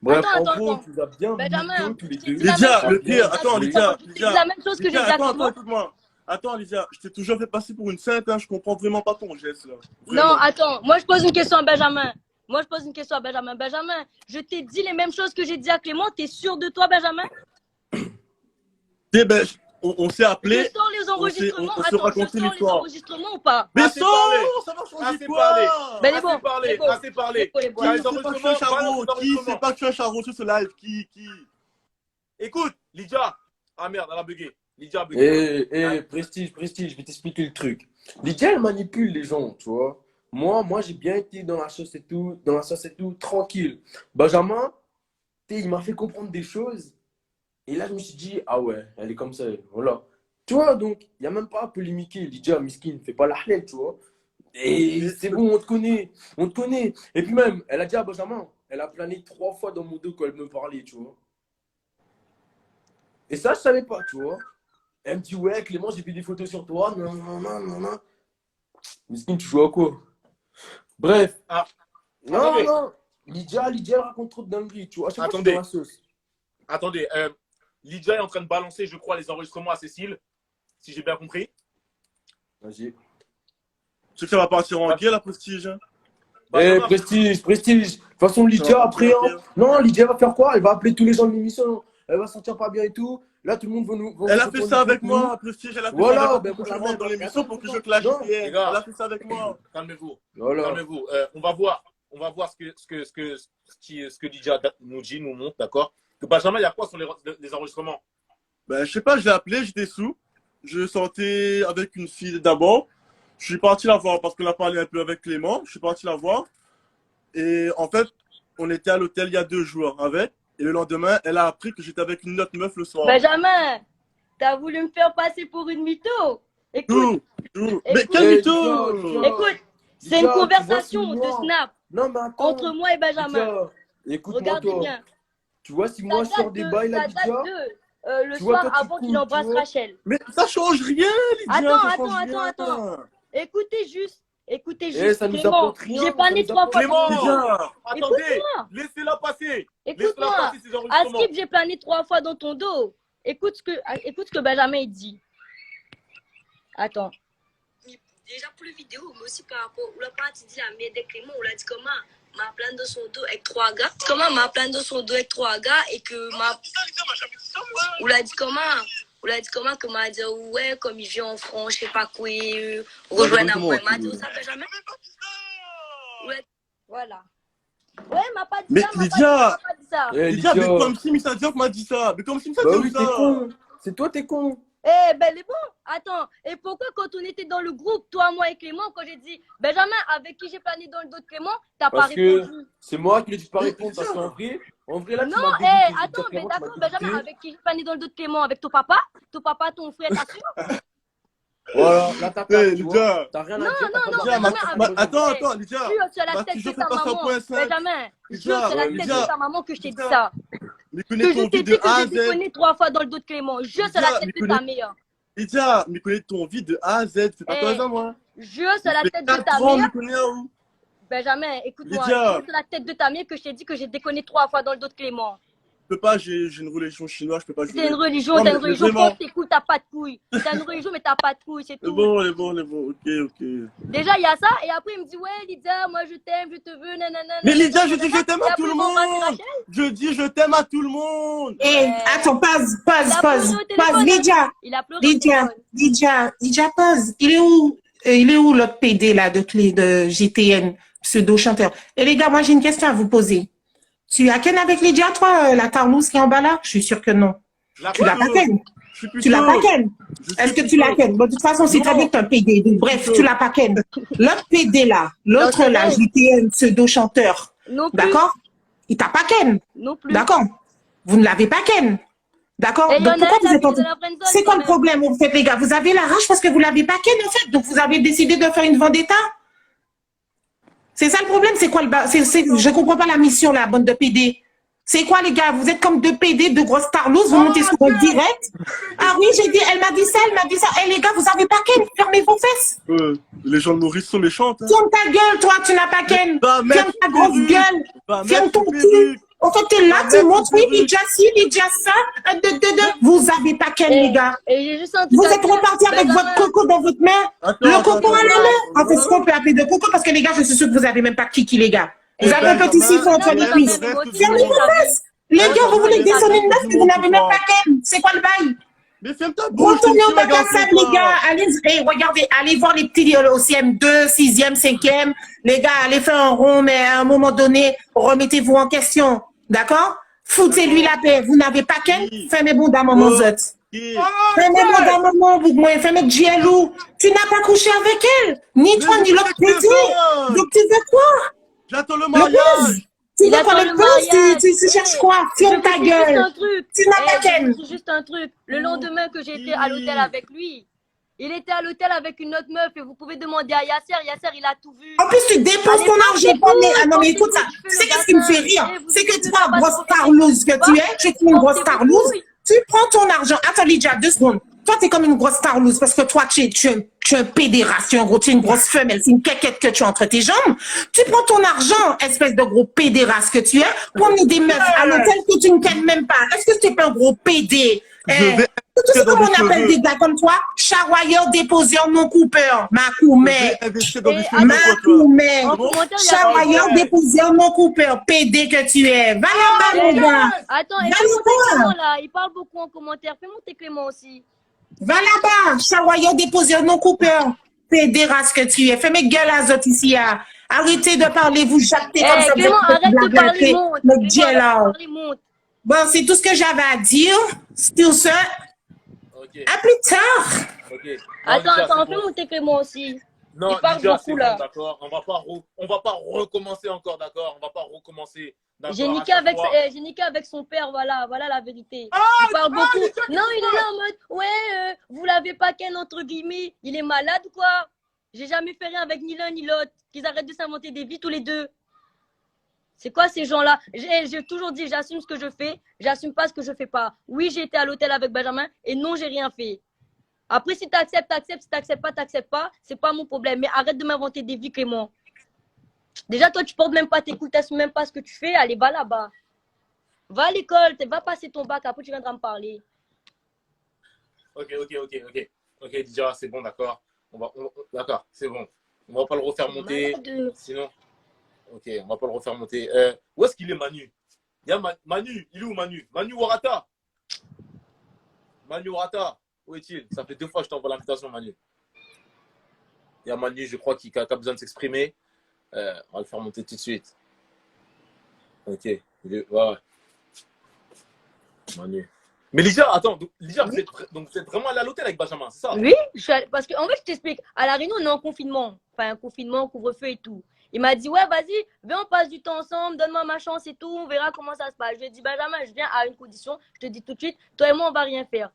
Bref, en gros, tu nous as bien Benjamin, tous les deux. Lydia, le pire, attends, Lydia. C'est la même chose que j'ai dit à Clément. Écoute-moi. Attends, Lydia, je t'ai toujours fait passer pour une sainte, hein, je comprends vraiment pas ton geste, là. Vraiment. Non, attends, moi je pose une question à Benjamin. Benjamin, je t'ai dit les mêmes choses que j'ai dit à Clément, t'es sûr de toi, Benjamin? Ben, on s'est appelé. Je sors les enregistrements. On se racontait les l'histoire. enregistrements ou pas? Mais ça va changer quoi? Ben, Assez parlé. Qui sait pas que tu es un charron sur ce live? Qui? Écoute, Lydia. Ah merde, elle a bugué. Lydia a bugué. Prestige, je vais t'expliquer le truc. Lydia, elle manipule les gens, tu vois. Moi, j'ai bien été dans la sauce et tout, tranquille. Benjamin, il m'a fait comprendre des choses. Et là, je me suis dit, ah ouais, elle est comme ça, voilà. Tu vois, donc, il n'y a même pas à polémiquer. Lydia, miskin, ne fait pas la halal, tu vois. Et c'est bon, on te connaît. Et puis même, elle a dit à Benjamin, elle a plané 3 fois dans mon dos quand elle me parlait, tu vois. Et ça, je savais pas, tu vois. Elle me dit, ouais, Clément, j'ai vu des photos sur toi. Non. Miskin, tu joues à quoi? Bref. Non. Lydia, elle raconte trop de dingueries, tu vois. Attendez. Attendez, Lydia est en train de balancer, je crois, les enregistrements à Cécile, si j'ai bien compris. Vas-y. Tu sais que ça va partir en guerre, la Prestige? Prestige. De toute façon, Lydia, après, non, Lydia va faire quoi? Elle va appeler tous les gens de l'émission. Elle va se sentir pas bien et tout. Là, tout le monde va nous. Elle a fait ça avec moi, Prestige. Elle a fait ça avec moi. Je rentre dans l'émission pour que je clash. Elle a fait ça avec moi. Calmez-vous. Voilà. Calmez-vous. On va voir ce que Lydia nous montre, d'accord? Que Benjamin, il y a quoi sur les enregistrements? Ben, je sais pas, je l'ai appelé, j'étais sous. Je sortais avec une fille d'abord. Je suis parti la voir parce qu'on a parlé un peu avec Clément. Je suis parti la voir. Et en fait, on était à l'hôtel il y a 2 jours avec. Et le lendemain, elle a appris que j'étais avec une autre meuf le soir. Benjamin, t'as voulu me faire passer pour une mytho. Écoute. Mais quel mytho? Écoute, c'est une conversation de Snap. Non, mais attends. Entre moi et Benjamin. Écoute-moi, regardez bien. Tu vois, si moi je sors des bails là, Lydia, le soir avant qu'il embrasse Rachel. Mais ça change rien, Lydia. Attends. Écoutez juste. Ça nous Clément, apporte rien. j'ai plané 3 fois. Clément, attendez, laissez-la passer. Écoute-moi. À Skip, j'ai plané 3 fois dans ton dos. Écoute ce que Benjamin dit. Attends. Déjà pour la vidéo, mais aussi par rapport où la partie dit la mère de Clément, on l'a dit comment m'a plané dans son dos avec 3 gars. Comment m'a plané dans son dos avec 3 gars et que m'a. On l'a dit comment que m'a dit ouais, comme il vient en France, je sais pas quoi, rejoindre un point. M'a dit ça, Benjamin. Voilà. Ouais, m'a pas dit mais ça. Lydia, Lydia, mais comme si Missa Diop m'a dit ça. Mais comme si Missa Diop oui, t'es con. C'est toi, t'es con. Eh ben, les bons. Attends, et pourquoi quand on était dans le groupe, toi, moi et Clément, quand j'ai dit Benjamin, avec qui j'ai plané dans le dos de Clément, t'as pas répondu? Parce que c'est moi qui lui ai dit de pas répondre. Parce qu'en vrai, là, tu non, attends, mais d'accord, Benjamin, avec qui j'ai plané dans le dos de Clément? Avec ton papa, ton frère, ta soeur? Voilà, là, t'as Lydia. T'as rien à dire. Non, attends, Lydia. Jure sur la tête de ta maman, Benjamin. Jure sur la tête de ta maman que je t'ai dit ça. Mais que je t'ai dit que j'ai déconné 3 fois dans le dos de Clément. Jure sur la tête de ta mère. Lydia, mais connais ton vie de A à Z. C'est pas toi ça, moi. Jure sur la tête de ta mère. Benjamin, écoute-moi. Jure sur la tête de ta mère que je t'ai dit que j'ai déconné 3 fois dans le dos de Clément. peux pas, j'ai une religion chinoise, je peux pas jouer. C'est une religion, Non, t'as mais une religion, vraiment. quand t'écoutes, t'as pas de couilles. T'as une religion, mais t'as pas de couilles, c'est tout. Les bons, ok. Déjà, il y a ça, et après, il me dit, ouais, Lydia, moi, je t'aime, je te veux, nanana. Mais Lydia, je dis je t'aime à Et tout le après, mon mari, monde. Rachel. Je dis je t'aime à tout le monde. Eh, attends, pause. Lydia, Il a pleuré au téléphone. Lydia, pause. Il est où l'autre PD là de GTN, pseudo-chanteur? Et les gars, moi j'ai une question à vous poser. Tu as ken avec Lydia, toi, la tarlouse qui est en bas là? Je suis sûre que non. Tu l'as pas ken? Tu l'as pas ken? Est-ce que tu l'as ken? Bon, de toute façon, c'est très bien que tu as un PD. Donc, bref, tu l'as pas ken. L'autre PD là, l'autre là, GTN, pseudo-chanteur. D'accord? Il t'a pas ken. Non plus. D'accord? Vous ne l'avez pas ken. D'accord? Donc pourquoi vous êtes en train... C'est quoi le problème en fait, les gars? Vous avez la rage parce que vous l'avez pas ken en fait. Donc vous avez décidé de faire une vendetta? C'est ça le problème? C'est quoi le je comprends pas la mission là, bande de PD. C'est quoi les gars? Vous êtes comme deux PD, deux grosses tarlouses, vous montez sur le direct. Ah oui, j'ai dit, elle m'a dit ça. Eh les gars, vous avez pas ken? Fermez vos fesses. Les gens de Maurice sont méchantes. Hein. Ferme ta gueule, toi, tu n'as pas ken. Ferme ta grosse gueule. Ferme ton cul. En fait, t'es là, tu montres, oui, Lydia ci, Lydia ça. Vous avez pas ken, les gars. Vous êtes repartis avec votre coco dans votre main. Le coco à la main. En fait, ce qu'on peut appeler de coco, parce que les gars, je suis sûre que vous avez même pas kiki, les gars. Vous avez un petit siphon entre les cuisses. Fermez vos fesses. Les gars, vous voulez descendre une meuf, mais vous n'avez même pas ken. C'est quoi le bail? Mais ferme ta bouche. Retournez au bac à sable, les gars. Allez, regardez, allez voir les petits au CM2, 6e, 5e. Les gars, allez faire un rond, mais à un moment donné, remettez-vous en question. D'accord? Foutez-lui la paix. Vous n'avez pas ken? Fermez bon dans maman zot. Fermez bon dans maman, vous moi. Fermez Gielou. Tu n'as pas couché avec elle. Ni toi, ni l'autre petit. Donc tu veux quoi? J'attends le mariage. Tu veux qu'on le pose? Tu cherches quoi? Ferme ta gueule. Tu n'as pas ken. C'est juste un truc. Le lendemain que j'ai été à l'hôtel avec lui, il était à l'hôtel avec une autre meuf et vous pouvez demander à Yasser. Yasser, il a tout vu. En plus, tu dépenses ton argent pour Ah non, mais écoute ça. Tu sais qu'est-ce qui me fait rire? C'est que toi, grosse tarlouse que tu es, tu es une grosse tarlouse. Tu prends ton argent. Attends, Lydia, 2 secondes. Toi, tu es comme une grosse tarlouse parce que toi, tu es un pédéraste, tu es une grosse femelle, c'est une caquette que tu as entre tes jambes. Tu prends ton argent, espèce de gros pédéraste que tu es, pour amener des meufs à l'hôtel que tu ne kennes même pas. Est-ce que tu n'es pas un gros pédé? Tu sais comment on appelle des gars comme toi? Charroyeur, déposeur, non coupeur. Macoumet. Macoumet. Charroyeur, déposeur, non coupeur. Pédé que tu es. Va là-bas, mon gars. Attends, Clément là, il parle beaucoup en commentaire. Fais monter Clément aussi. Va là-bas, charroyeur, déposeur, non coupeur. Pédéraste que tu es. Fais mes gueules à zot ici. Arrêtez de parler, vous jactez comme ça. Clément, arrête de parler, monte. Bon, c'est tout ce que j'avais à dire. Sur ce, à plus tard. Attends, fais monter Clément aussi. Non, il parle Lydia, beaucoup là. D'accord, on va pas recommencer encore, d'accord. On va pas recommencer. J'ai niqué avec son père, voilà la vérité. Il parle beaucoup. Non, il est là en mode, ouais, vous l'avez pas ken entre guillemets. Il est malade ou quoi? J'ai jamais fait rien avec ni l'un ni l'autre. Qu'ils arrêtent de s'inventer des vies tous les deux. C'est quoi ces gens-là? J'ai toujours dit, j'assume ce que je fais, j'assume pas ce que je fais pas. Oui, j'ai été à l'hôtel avec Benjamin et non, j'ai rien fait. Après, si t'acceptes, t'acceptes. Si t'acceptes pas, c'est pas mon problème. Mais arrête de m'inventer des vies, Clément. Déjà, toi, tu portes même pas tes coups, t'assumes même pas ce que tu fais. Allez, va là-bas. Va à l'école, va passer ton bac, après tu viendras me parler. Ok, Lydia, c'est bon, d'accord. D'accord, c'est bon. On va pas le refaire monter. Sinon, ok, on va pas le refaire monter. Où est-ce qu'il est, Manu? Il y a Manu, il est où Manu? Manu Warata. Où est-il? Ça fait 2 fois que je t'envoie l'invitation, Manu. Il y a Manu, je crois, qui a besoin de s'exprimer. On va le faire monter tout de suite. Ok. Ouais. Manu. Mais Lydia, attends. Lydia, vous êtes vraiment allé à l'hôtel avec Benjamin, c'est ça? Oui, parce qu'en fait, je t'explique. À La Réunion, on est en confinement. Enfin, un confinement, couvre-feu et tout. Il m'a dit, ouais, vas-y, viens, on passe du temps ensemble, donne-moi ma chance et tout, on verra comment ça se passe. Je lui ai dit, Benjamin, je viens à une condition, je te dis tout de suite, toi et moi, on va rien faire.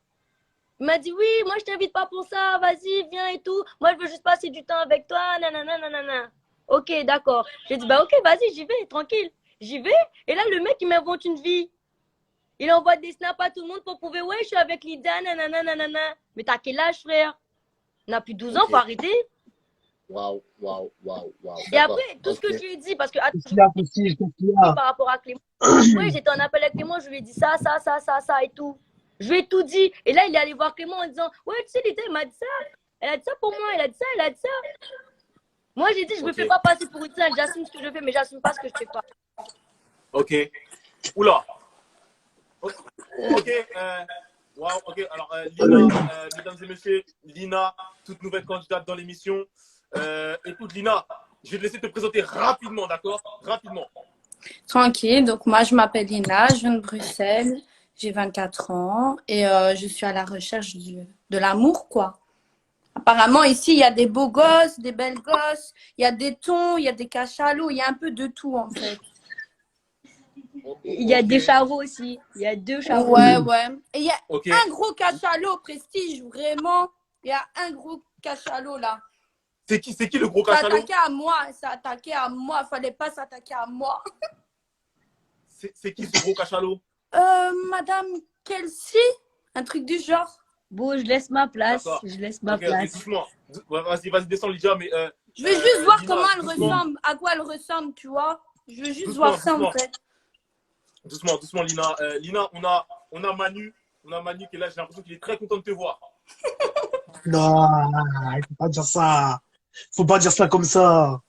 Il m'a dit, oui, moi, je t'invite pas pour ça, vas-y, viens et tout. Moi, je veux juste passer du temps avec toi, nanana. Ok, d'accord. J'ai dit, bah ok, vas-y, j'y vais, tranquille. J'y vais. Et là, le mec, il m'invente une vie. Il envoie des snaps à tout le monde pour prouver, ouais, je suis avec Lydia, nanana. Mais t'as quel âge, frère? On a plus de 12 ans, faut arrêter. Waouh, waouh, waouh, waouh. Et D'accord. après, tout ce que je lui ai dit, parce que attends, Qu'est-ce qu'il y a, Prestige? Qu'est-ce qu'il y a? par rapport à Clément, oui, j'étais en appel avec Clément, je lui ai dit ça et tout. Je lui ai tout dit. Et là, il est allé voir Clément en disant, ouais, tu sais, Lita, il m'a dit ça. Elle a dit ça pour moi, elle a dit ça. Moi, j'ai dit, je me fais pas passer pour une seule. J'assume ce que je fais, mais j'assume pas ce que je fais pas. Ok. Oula. Ok. Waouh, ok. Alors, Lina, mesdames et messieurs, Lina, toute nouvelle candidate dans l'émission. Écoute, Lina, je vais te laisser te présenter rapidement, d'accord? Rapidement. Tranquille, donc moi je m'appelle Lina, je viens de Bruxelles, j'ai 24 ans et je suis à la recherche de l'amour, quoi. Apparemment ici il y a des beaux gosses, des belles gosses, il y a des tons, il y a des cachalots, il y a un peu de tout en fait. Il y a des charros aussi. Il y a 2 charros. Ouais. Et il y a Ok. un gros cachalot, Prestige, vraiment. Il y a un gros cachalot là. C'est qui le gros Ça cachalot? attaqué à moi, fallait pas s'attaquer à moi. C'est qui ce gros cachalot? Madame Kelsey, un truc du genre. Bon, je laisse ma place. D'accord. Je laisse ma Ok, place. doucement. Vas-y, descends, Lydia, mais. Je veux juste voir Lina, comment elle doucement. ressemble, à quoi elle ressemble, tu vois. Je veux juste Doucement, voir ça doucement. en fait. Doucement, Lina. Lina, on a Manu. On a Manu qui est là, j'ai l'impression qu'il est très content de te voir. Non, il faut pas dire ça. Faut pas dire ça comme ça.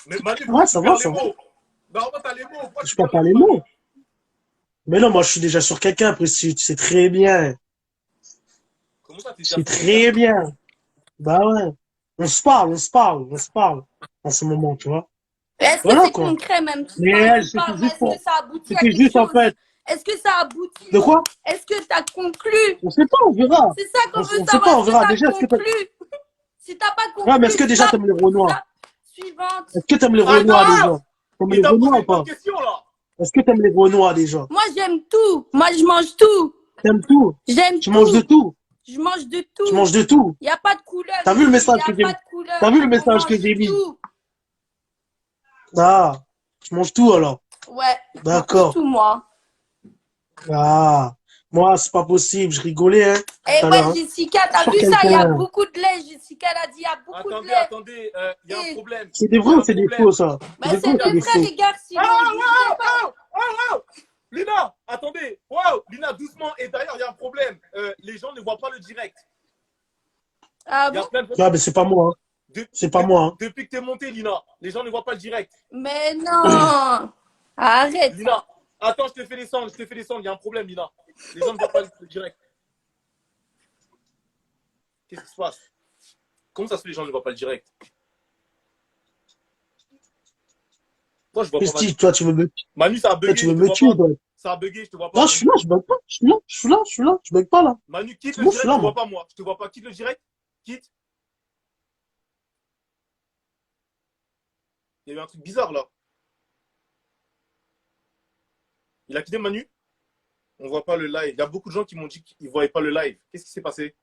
Mais Manu, Ouais, ça va, tu ça perds va. les mots. Normalement, t'as les mots. Pourquoi Je tu perds perds pas les mots. Mais non, moi, je suis déjà sur quelqu'un, Prestige. Tu sais très bien. Comment ça, t'es Tu sais très bien. Bah ouais. On se parle en ce moment, tu vois. Est-ce que Voilà, c'est quoi. concret même tout Mais ça, elle, on parle, c'était mais juste est-ce que pour, ça aboutit à c'était quelque juste en chose? fait. Est-ce que ça aboutit? De quoi? Est-ce que tu as conclu? On sait pas, on verra. C'est ça qu'on veut On sait pas, savoir. on Est-ce que verra. tu as Déjà, est-ce que t'aimes... conclu? Si t'as pas conclu, Ouais, mais est-ce que déjà stop. t'aimes les Renois? Stop. Suivante. Est-ce que t'aimes les Renois Attends, déjà? T'aimes il les t'a Renois posé ou une bonne pas? question, là. Est-ce que t'aimes les Renois déjà? Moi, j'aime tout. Moi, je mange tout. T'aimes tout? J'aime Tu manges de tout. tout? Je mange de Tu tout. manges de tout? Il n'y a pas de couleur. T'as vu le ici, message y a que j'ai pas mis? de couleur. T'as vu le On message que mange j'ai mis? tout. Ah, tu manges tout alors? Ouais, je mange D'accord. tout, moi. Ah, moi, c'est pas possible. Je rigolais, hein, Et tout à ouais, l'heure, hein. Jessica, t'as Sur vu ça? Il y a quelqu'un. beaucoup de lait. Jessica, elle a dit il y a beaucoup de lait. Attendez, il y a un Et- problème. C'est des Il y vrais a ou un c'est des problème. faux, ça? Bah, C'est des c'est vrais ou c'est des des frères faux? et garçons. Oh, Lina, attendez. Wow, Lina, doucement. Et d'ailleurs, il y a un problème. Les gens ne voient pas le direct. Ah Il y a bon? plein de... Non, mais c'est pas moi, hein. C'est pas moi, hein. Depuis que t'es monté, Lina, les gens ne voient pas le direct. Mais non. Arrête. Lina, attends, je te fais descendre. Il y a un problème, Lina. Les gens ne voient pas le direct. Qu'est-ce qui se passe? Comment ça se fait les gens ne voient pas le direct? Toi, je vois pas Manu. Prestige, toi, tu veux me, Manu, ça a toi, bugué, tu je veux te me vois tuer, pas. toi. Ça a bugué, je te vois pas. Non, je suis là, je bug pas. Je suis là, je bug pas, là. Manu, quitte C'est le bon, direct, je suis là, je te vois moi. pas, moi. Je te vois pas. Quitte le direct. Quitte. Il y a eu un truc bizarre, là. Il a quitté Manu? On voit pas le live. Il y a beaucoup de gens qui m'ont dit qu'ils ne voyaient pas le live. Qu'est-ce qui s'est passé?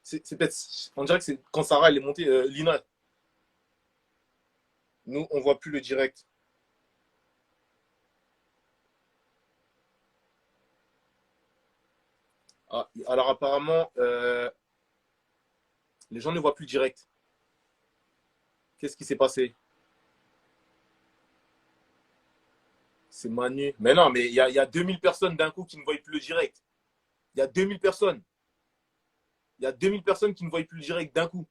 C'est peut-être... On dirait que c'est quand Sarah, elle est montée. Lina. Nous, on voit plus le direct. Ah, alors apparemment, les gens ne voient plus le direct. Qu'est-ce qui s'est passé? C'est Manu. Mais non, mais il y a 2000 personnes d'un coup qui ne voient plus le direct. Il y a 2000 personnes. Il y a 2000 personnes qui ne voient plus le direct d'un coup.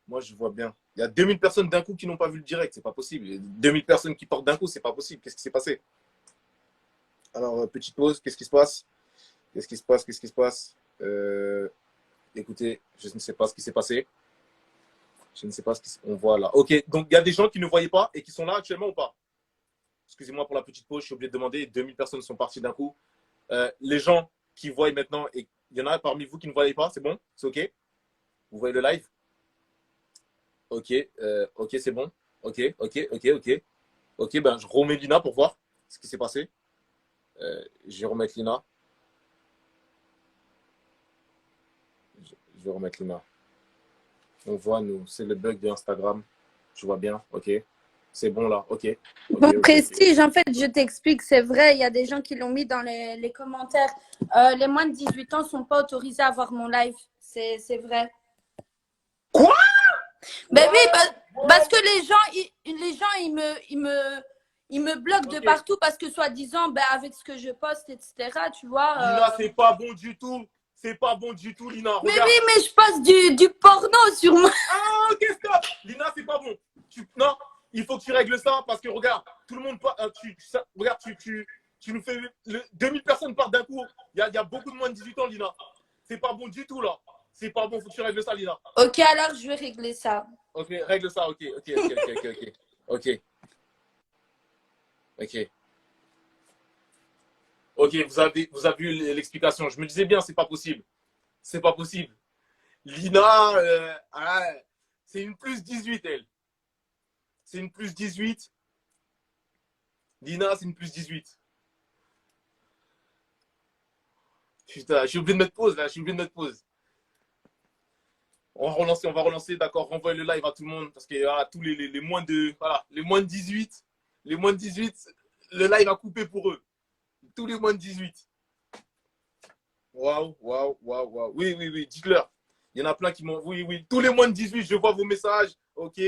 Moi, je vois bien. Il y a 2000 personnes d'un coup qui n'ont pas vu le direct. C'est pas possible. Il y a 2000 personnes qui partent d'un coup, c'est pas possible. Qu'est-ce qui s'est passé? Alors, petite pause. Qu'est-ce qui se passe? Qu'est-ce qui se passe? Écoutez, je ne sais pas ce qui s'est passé. Je ne sais pas ce qu'on voit là. Ok, donc il y a des gens qui ne voyaient pas et qui sont là actuellement ou pas? Excusez-moi pour la petite pause, je suis obligé de demander. 2000 personnes sont parties d'un coup. Les gens qui voient maintenant, et il y en a parmi vous qui ne voyaient pas, c'est bon? C'est ok? Vous voyez le live? Ok, ok, c'est bon. Ok. Ok, ben je remets Lina pour voir ce qui s'est passé. Je vais remettre Lina. Je vais remettre Lina. On voit, nous, c'est le bug de Instagram. Je vois bien, ok. C'est bon là, ok. Bon, Prestige, en fait, je t'explique, c'est vrai, il y a des gens qui l'ont mis dans les commentaires. Les moins de 18 ans ne sont pas autorisés à voir mon live. c'est vrai. Quoi? Ben oui, parce que les gens, ils me bloquent de partout parce que soi-disant, ben, avec ce que je poste, etc., tu vois. Lina, c'est pas bon du tout. C'est pas bon du tout, Lina. Mais Regarde. oui, mais je poste du porno sur moi. Ah, ok, stop. Lina, c'est pas bon. Non, il faut que tu règles ça parce que regarde, tout le monde, regarde, tu nous fais 2000 personnes partent d'un coup. Il y a beaucoup de moins de 18 ans, Lina. C'est pas bon du tout, là. C'est pas bon, faut que tu règles ça, Lina. Ok, alors je vais régler ça. Ok, règle ça, ok. Ok, vous avez eu l'explication. Je me disais bien, c'est pas possible. C'est pas possible. Lina, c'est une plus 18, elle. C'est une plus 18. Lina, c'est une plus 18. Putain, je suis obligé de mettre pause, là. Je suis obligé de mettre pause. On va relancer, d'accord. Renvoie le live à tout le monde. Parce que tous les moins de. Voilà, les moins de 18. Les moins de 18, le live a coupé pour eux. Tous les moins de 18. Waouh. Oui, dites-leur. Il y en a plein qui m'ont. Oui. Tous les moins de 18, je vois vos messages. Ok.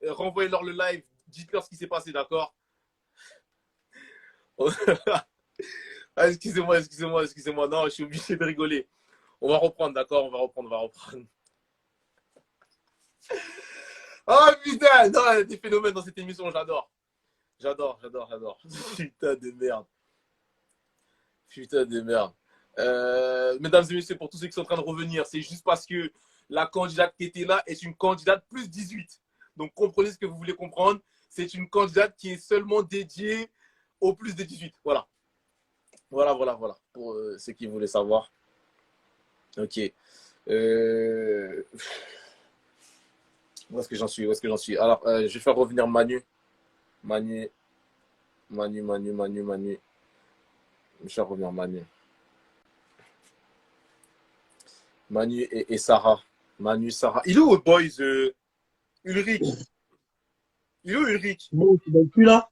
Renvoyez-leur le live. Dites-leur ce qui s'est passé, d'accord. Excusez-moi. Non, je suis obligé de rigoler. On va reprendre, d'accord. On va reprendre. Oh putain, non, il y a des phénomènes dans cette émission, j'adore. Putain de merde. Mesdames et messieurs, pour tous ceux qui sont en train de revenir, c'est juste parce que la candidate qui était là est une candidate plus 18. Donc comprenez ce que vous voulez comprendre. C'est une candidate qui est seulement dédiée au plus de 18. Voilà. Pour ceux qui voulaient savoir. Ok. Où est-ce que j'en suis? Alors, je vais faire revenir Manu. Je vais faire revenir Manu. Manu et Sarah. Sarah. Il est où, boys? Ulrich. Il est où, Ulrich? Non, tu ne plus là.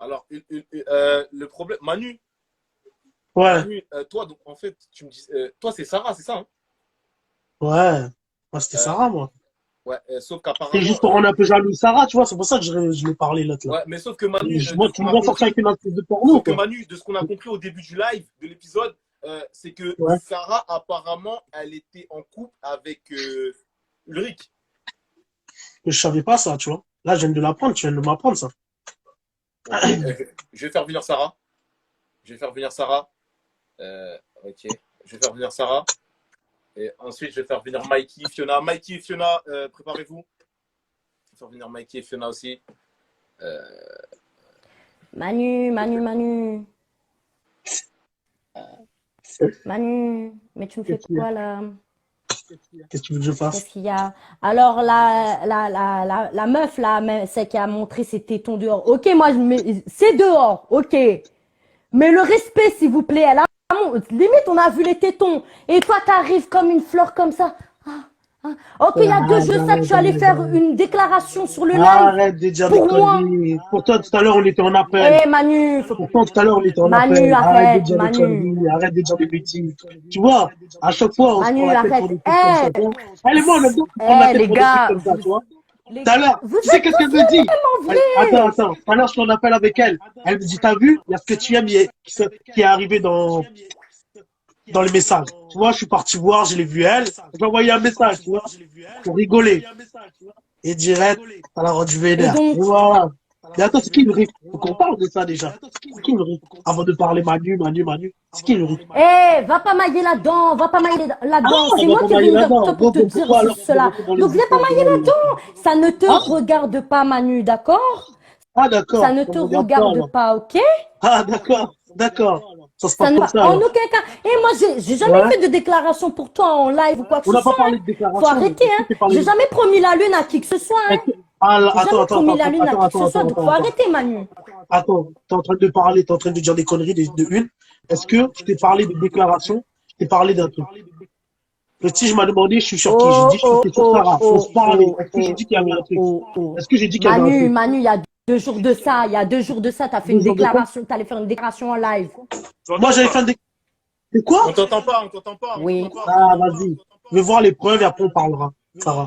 Alors, le problème. Manu. Ouais. Manu, toi, donc, en fait, tu me dis. Toi, c'est Sarah, c'est ça, hein? Ouais. Moi, c'était Sarah, moi. Ouais, sauf qu'apparemment. C'est juste pour rendre un peu jaloux Sarah, tu vois. C'est pour ça que je l'ai parlé l'autre là. Ouais, mais sauf que Manu. Moi, tu me vois sortir avec une actrice de porno. Sauf que Manu, de ce qu'on a compris au début du live, de l'épisode, c'est que Sarah, apparemment, elle était en couple avec Ulrich. Je savais pas ça, tu vois. Là, je viens de l'apprendre, tu viens de m'apprendre ça. Okay. Je vais faire venir Sarah. Ok. Je vais faire venir Sarah. Et ensuite, je vais faire venir Mikey, Fiona. Mikey et Fiona, préparez-vous. Je vais faire venir Mikey et Fiona aussi. Manu. Manu, mais tu me fais quoi là? Qu'est-ce que tu veux que je fasse? Qu'est-ce qu'il y a? Alors, la meuf là, celle qui a montré ses tétons dehors. Ok, c'est dehors, ok. Mais le respect, s'il vous plaît, limite, on a vu les tétons. Et toi, t'arrives comme une fleur comme ça. Ok, il y a 2 jours, ça, tu allais faire une déclaration sur le live. Arrête de dire des conneries. Pour toi, tout à l'heure, on était en appel. Eh, Manu. Pour toi, tout à l'heure, on était en appel. Manu, arrête, de dire des conneries. Arrête de dire des bêtises. Tu vois, à chaque fois, on se prend la tête pour des trucs comme ça. Allez, moi, on a la tête pour des trucs comme ça, tu vois. Tout à l'heure, tu sais qu'est-ce qu'elle me dit? Attends. Tout à l'heure, je suis en appel avec elle. Elle me dit, t'as vu, il y a ce que tu aimes qui est arrivé dans les messages. Tu vois, je suis parti voir, je l'ai vu elle. J'ai envoyé un message, tu vois, pour rigoler. Et direct, ça l'a rendu vénère. Voilà. Mais attends, c'est qui Ulrich? Faut qu'on parle de ça déjà. C'est qui Ulrich? Avant de parler Manu. C'est qui Ulrich? Eh, va pas mailler là-dedans, c'est moi qui viens de pour te dire cela. Donc viens pas mailler là-dedans. Ça ne te regarde pas, Manu, d'accord? Ah, d'accord. Ça ne te regarde pas, ok? Ah, d'accord. Ça se passe comme ça. En aucun cas. Et moi, j'ai jamais fait de déclaration pour toi en live ou quoi que ce soit. On n'a pas parlé de déclaration. Faut arrêter, hein. J'ai jamais promis la lune à qui que ce soit, hein. J'ai jamais promis la lune à qui que ce soit, donc faut arrêter, Manu. Attends, t'es en train de parler, t'es en train de dire des conneries de une. Est-ce que je t'ai parlé de déclaration? Je t'ai parlé d'un truc. Le petit, je m'a demandé, je suis sur qui? J'ai dit, je suis sur Sarah. Faut se parler. Est-ce que j'ai dit qu'il y avait un truc? Est-ce que j'ai dit qu'il y avait un truc? Manu, il y a 2 jours de ça, t'as fait une déclaration, t'allais faire une déclaration en live. Moi, j'avais fait C'est quoi? On t'entend pas, on t'entend pas, on Oui. t'entend pas. Ah, vas-y. Je vais voir les preuves et après on parlera. Sarah.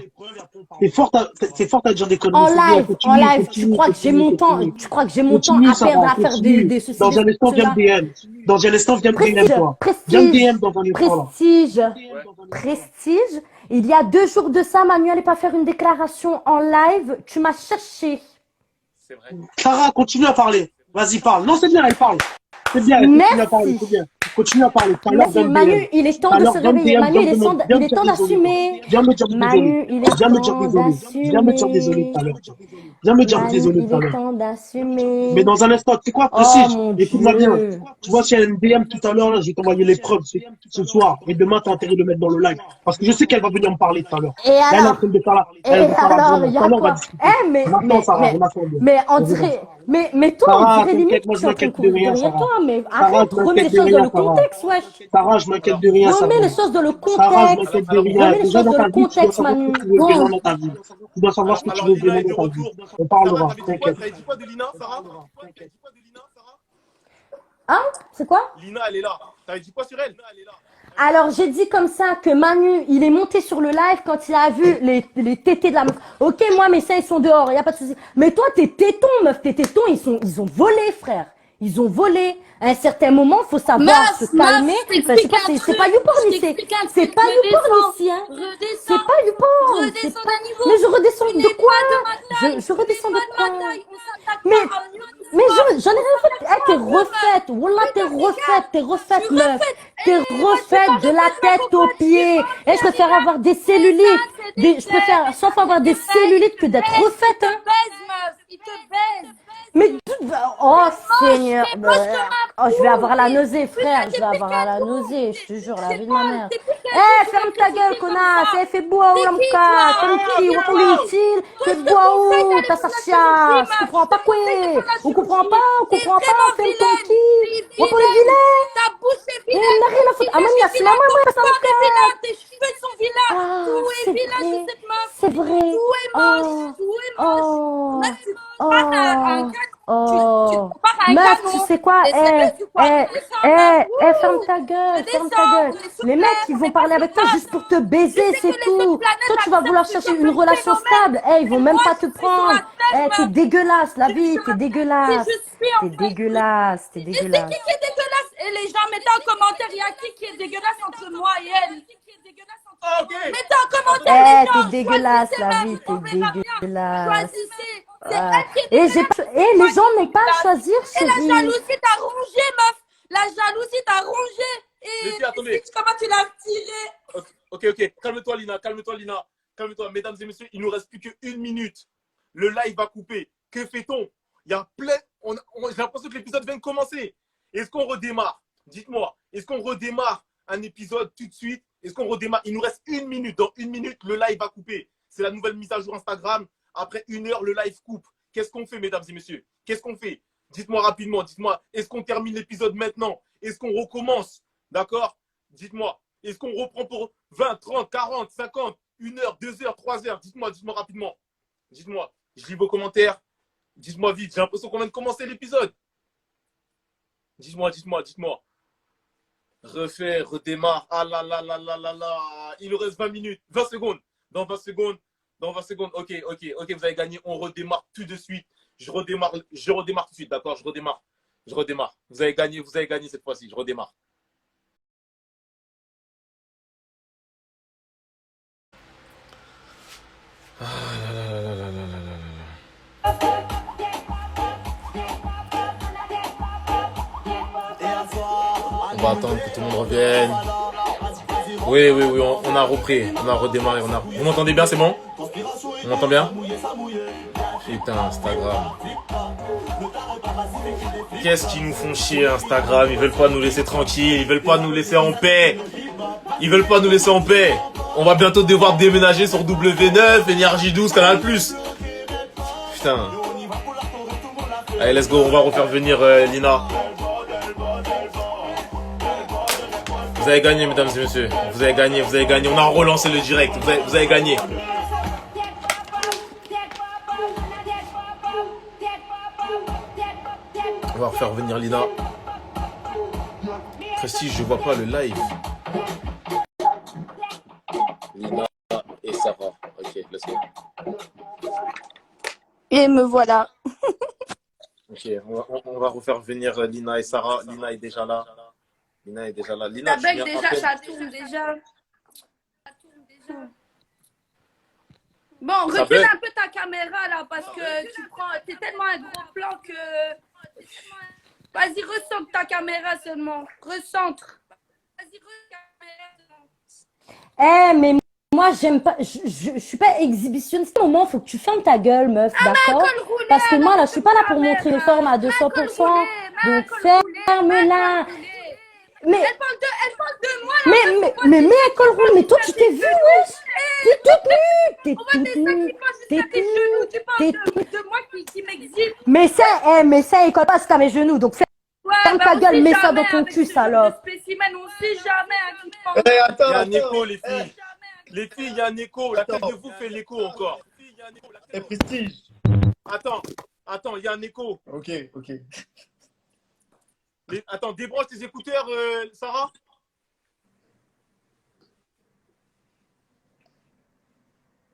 C'est fort à dire des conneries. En C'est bien, live, continue, tu continue, crois que j'ai continue, mon temps, continue. tu crois que j'ai mon temps Continue, à perdre Sarah, à faire continue. des ceci, Dans un instant, viens cela. me DM. Dans un instant, viens me DM, Prestige, toi. Viens me prestige, DM dans un instant, là. prestige, Ouais. prestige. Il y a 2 jours de ça, Manu allait pas faire une déclaration en live. Tu m'as cherché. C'est vrai. Sarah, continue à parler. Vas-y, parle. Non, c'est bien, elle parle. C'est bien, elle continue à parler, c'est bien. Continue à parler. Tout à l'heure, Merci. viens me Manu, DM. il est temps Tout à de l'heure, se viens me réveiller. DM, Manu, viens il me est demander- temps, viens il me est dire temps désolé, toi. d'assumer. Viens me dire désolé. Manu, il est Viens me dire temps désolé. Viens me dire désolé tout à d'assumer. l'heure. Viens me dire Manu, désolé il tout à est l'heure. temps d'assumer. Mais dans un instant, tu sais quoi, Oh Prestige, mon écoute-moi bien. Dieu. Tu vois, si elle me DM tout à l'heure, là, je vais t'envoyer les preuves ce soir. Et demain, t'as intérêt de le mettre dans le live. Parce que je sais qu'elle va venir me parler tout à l'heure. Et Là, elle est en alors? train de faire la, Et elle va faire la alors, grande. il y Tout à a l'heure, on va quoi? discuter. Mais, On attend, Sarah, on attend bien. mais on On verra. dirait, mais toi, on Sarah, dirait limite t'inquiète, que moi, tu je es en train de m'inquiète de courir rien, derrière Sarah. toi, mais Sarah, arrête, je remets m'inquiète les de choses dans rien, le Sarah. contexte, wesh. Sarah, je m'inquiète de rien, Sarah. Remets les choses dans le Sarah, je contexte. m'inquiète de rien. Remets les Déjà, choses dans dans ta le vie, tu dois contexte, savoir ce que Manu. tu veux vraiment dans ta vie. Tu dois savoir ce que tu Alors veux Lina vraiment est de dans ta vie. retour. On Sarah, parlera, t'avais dit quoi? t'inquiète. T'avais dit quoi de Lina, Sarah? Hein? C'est quoi? Lina, elle est là. T'avais dit quoi sur elle? Alors, j'ai dit comme ça que Manu, il est monté sur le live quand il a vu les tétés de la meuf. Ok, moi, mes seins, ils sont dehors, il n'y a pas de souci. Mais toi, tes tétons, meuf, tes tétons, ils ont volé, frère. Ils ont volé. À un certain moment, faut savoir se calmer. je Enfin, je sais t'explique pas, un c'est pas truc, YouPorn je ici. t'explique un C'est truc, pas YouPorn redescends, ici, hein. redescends, C'est pas YouPorn. redescends d'un niveau. Mais je redescends Tu de n'es quoi? pas de ma taille, Je tu n'es redescends pas de de quoi? ma taille, on s'attaque Mais, pas à mieux que mais toi, j'en ai on rien fait. s'attaque Eh, pas t'es à mieux, meuf. refaite. Wallah, t'es refaite. T'es Je refaite, suis meuf. refaite. T'es Moi, je suis pas refaite de la refaite, ma tête aux cocotte, je suis pieds. pas Eh, je refaite, préfère les gars. avoir des C'est ça, cellulites. c'est des Je préfère faits, 100 fois avoir des cellulites que d'être refaite, il te hein. baise, meuf, il te baise. Mais, oh, Seigneur. T'es moche comme un Oh, je vais avoir la poulet. nausée, frère. Je vais avoir la nausée. Je te jure, la vie de ma mère. Eh, ferme ta gueule, connasse. Eh, fais boire ou la T'es qui, mouka. toi? Fais T'es qui, qui, ou toi? utile. Moi, Fais je te boire conseille ou d'aller ta faire la sarchia. chirurgie, Je meuf. comprends Je pas te quoi. conseille de faire la On comprend chirurgie. pas, on T'es comprend pas. vraiment Fais ton vilaine. qui. T'es On pour le vilaine. vilain. Ta bouche est Eh, vilaine. n'a rien à Tes foutre. yeux Amania, sont c'est vilains. maman, Ton moi, ça corps est vilain. me Tes cheveux sont vilains. Ah, Tout est c'est vilain chez vrai. cette meuf. C'est vrai. Tout est moche. Oh. Tout est moche. Oh. Meuf, tu compares à un Oh. canon. Tu Oh. compares à un Meuf, tu canon. sais quoi? T'es sérieuse ou quoi? Redescends, meuf. Ferme ta gueule, ferme ta Redescends. gueule. On est sous Les mecs, terre. ils On vont n'est pas parler sur avec toi Mars. juste pour te Je baiser, sais c'est que les autres tout. planètes Toi, tu vas vouloir chercher absorbent une le relation phénomène. stable. Eh, ils vont Mais même moi, pas je te suis sur la prendre. terre, Eh, t'es meuf. dégueulasse, la Je suis vie, sur t'es la terre. dégueulasse. Si je suis en T'es fait. dégueulasse, t'es Et c'est dégueulasse. qui est dégueulasse? Et les gens, mettez en commentaire, il y a qui est dégueulasse entre moi et elle. Ah, ok. Mettez en commentaire, les Eh, t'es gens. dégueulasse, Choisissez la même. vie, On t'es verra bien. dégueulasse. Choisissez. C'est Ah. elle qui est Et dégueulasse. les gens Moi qui n'ont suis pas à dégueulasse. choisir, Et la chérie. jalousie t'a rongé, meuf. La jalousie t'a rongé. Les Et filles, attendez. comment tu l'as retiré? Ok. Calme-toi, Lina. Calme-toi, Lina. Calme-toi. Mesdames et messieurs, il nous reste plus qu'une minute. Le live va couper. Que fait-on? Il y a plein. J'ai l'impression que l'épisode vient de commencer. Est-ce qu'on redémarre? Dites-moi. Est-ce qu'on redémarre un épisode tout de suite? Est-ce qu'on redémarre? Il nous reste une minute. Dans une minute, le live va couper. C'est la nouvelle mise à jour Instagram. Après 1 heure, le live coupe. Qu'est-ce qu'on fait, mesdames et messieurs? Qu'est-ce qu'on fait? Dites-moi rapidement. Dites-moi, est-ce qu'on termine l'épisode maintenant? Est-ce qu'on recommence? D'accord? Dites-moi. Est-ce qu'on reprend pour 20, 30, 40, 50, 1 heure, 2 heures, 3 heures? Dites-moi rapidement. Dites-moi. Je lis vos commentaires. Dites-moi vite. J'ai l'impression qu'on vient de commencer l'épisode. Dites-moi. Refait, redémarre. Ah là là là là là là. Il nous reste 20 minutes. 20 secondes. Dans 20 secondes. Ok. Vous avez gagné. On redémarre tout de suite. Je redémarre tout de suite. D'accord? Je redémarre. Vous avez gagné cette fois-ci. Je redémarre. On va attendre que tout le monde revienne. Oui, on a repris. On a redémarré. Vous m'entendez bien, c'est bon? On m'entend bien? Putain, Instagram. Qu'est-ce qu'ils nous font chier, Instagram? Ils veulent pas nous laisser tranquilles. Ils veulent pas nous laisser en paix. On va bientôt devoir déménager sur W9, Énergie 12, Canal+. Putain. Allez, let's go. On va refaire venir Lina. Vous avez gagné, mesdames et messieurs. Vous avez gagné. On a relancé le direct. Vous avez gagné. On va refaire venir Lina. Prestige, je vois pas le live. Lina et Sarah. Ok, let's go. Et me voilà. Ok, on va refaire venir Lina et Sarah. Lina est déjà là. Lina, Ça tu bug viens déjà, à peine. ça tourne déjà. Bon, Ça recule bug. un peu ta caméra là parce que t'es tellement un gros plan que. Vas-y, recentre ta caméra seulement. Recentre. Mais moi, j'aime pas. Je suis pas exhibitionniste. À un moment, faut que tu fermes ta gueule, meuf, d'accord? Parce que moi, là, je suis pas là pour montrer les formes à 200%. Donc, ferme-la. Mais Elle parle de moi là. mais elle colle roule, mais toi tu t'es vu, wesh. T'es toute nue, t'es toute nue, t'es toute nue, Tu parles de moi qui m'exhibe. mais ça, elle colle pas jusqu'à mes genoux, donc ferme ta gueule, mets ça dans ton cul, salope. Spécimen, on sait jamais à qui pense. Il y a un écho, les filles. Les filles, il y a un écho. La tête de vous fait l'écho encore. Et Prestige. Attends, il y a un écho. Ok. Attends, débranche tes écouteurs, Sarah.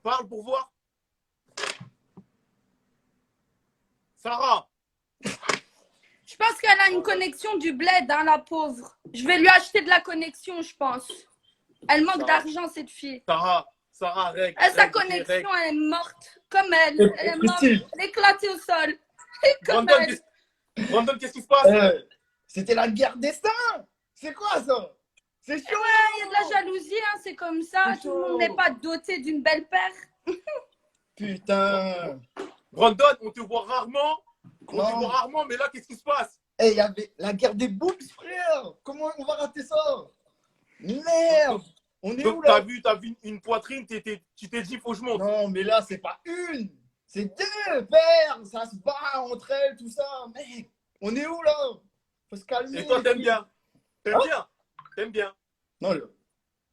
Parle pour voir. Sarah. Je pense qu'elle a une connexion du bled, hein, la pauvre. Je vais lui acheter de la connexion, je pense. Elle manque d'argent, cette fille. Sarah, règle. Sa connexion, elle est morte. Comme elle. Elle est morte. Elle est éclatée au sol. Brandon, qu'est-ce qui se passe? C'était la guerre des seins. C'est quoi ça? C'est chaud. Ouais, il y a de la jalousie, hein, c'est comme ça. Tout le monde n'est pas doté d'une belle paire. Putain. Brandon, on te voit rarement. Mais là, qu'est-ce qui se passe? Il y avait la guerre des boobs, frère. Comment on va rater ça? Merde. On est où là? T'as vu une poitrine, tu t'es dit, faut que je monte. Non, mais là, c'est pas une. C'est deux paires. Ça se bat entre elles, tout ça. Mec, on est où là? Faut se calmer. Et toi, t'aimes bien? T'aimes bien? Non,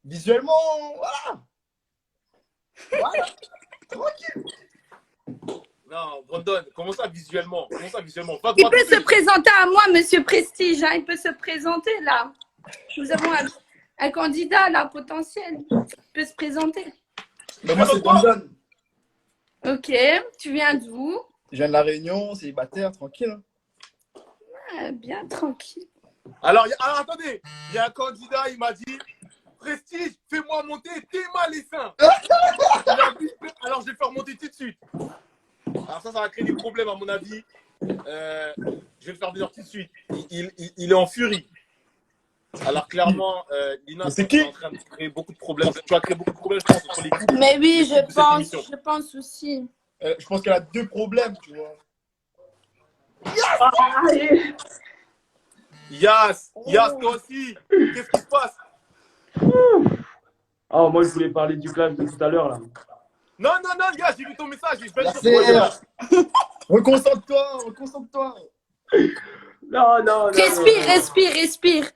visuellement, voilà. Tranquille. Non, Brandon, comment ça visuellement? Il peut se présenter à moi, monsieur Prestige. Hein, il peut se présenter là. Nous avons un candidat là, potentiel. Il peut se présenter. Mais moi, c'est Brandon. Ok. Tu viens d'où? Je viens de La Réunion, célibataire, tranquille. Bien tranquille. Alors, attendez, il y a un candidat, il m'a dit, Prestige, fais-moi monter tes mains les seins. Alors, je vais faire monter tout de suite. Alors ça va créer des problèmes à mon avis. Je vais le faire venir tout de suite. Il est en furie. Alors clairement, Lina, tu es en train de créer beaucoup de problèmes. Tu vas créer beaucoup de problèmes, je pense, entre les couples. Mais oui, je pense aussi. Je pense qu'elle a deux problèmes, tu vois. Yas, toi aussi. Qu'est-ce qui se passe? Ah, moi je voulais parler du clash de tout à l'heure là. Non, Yas, j'ai vu ton message. Reconcentre-toi. Non. Respire.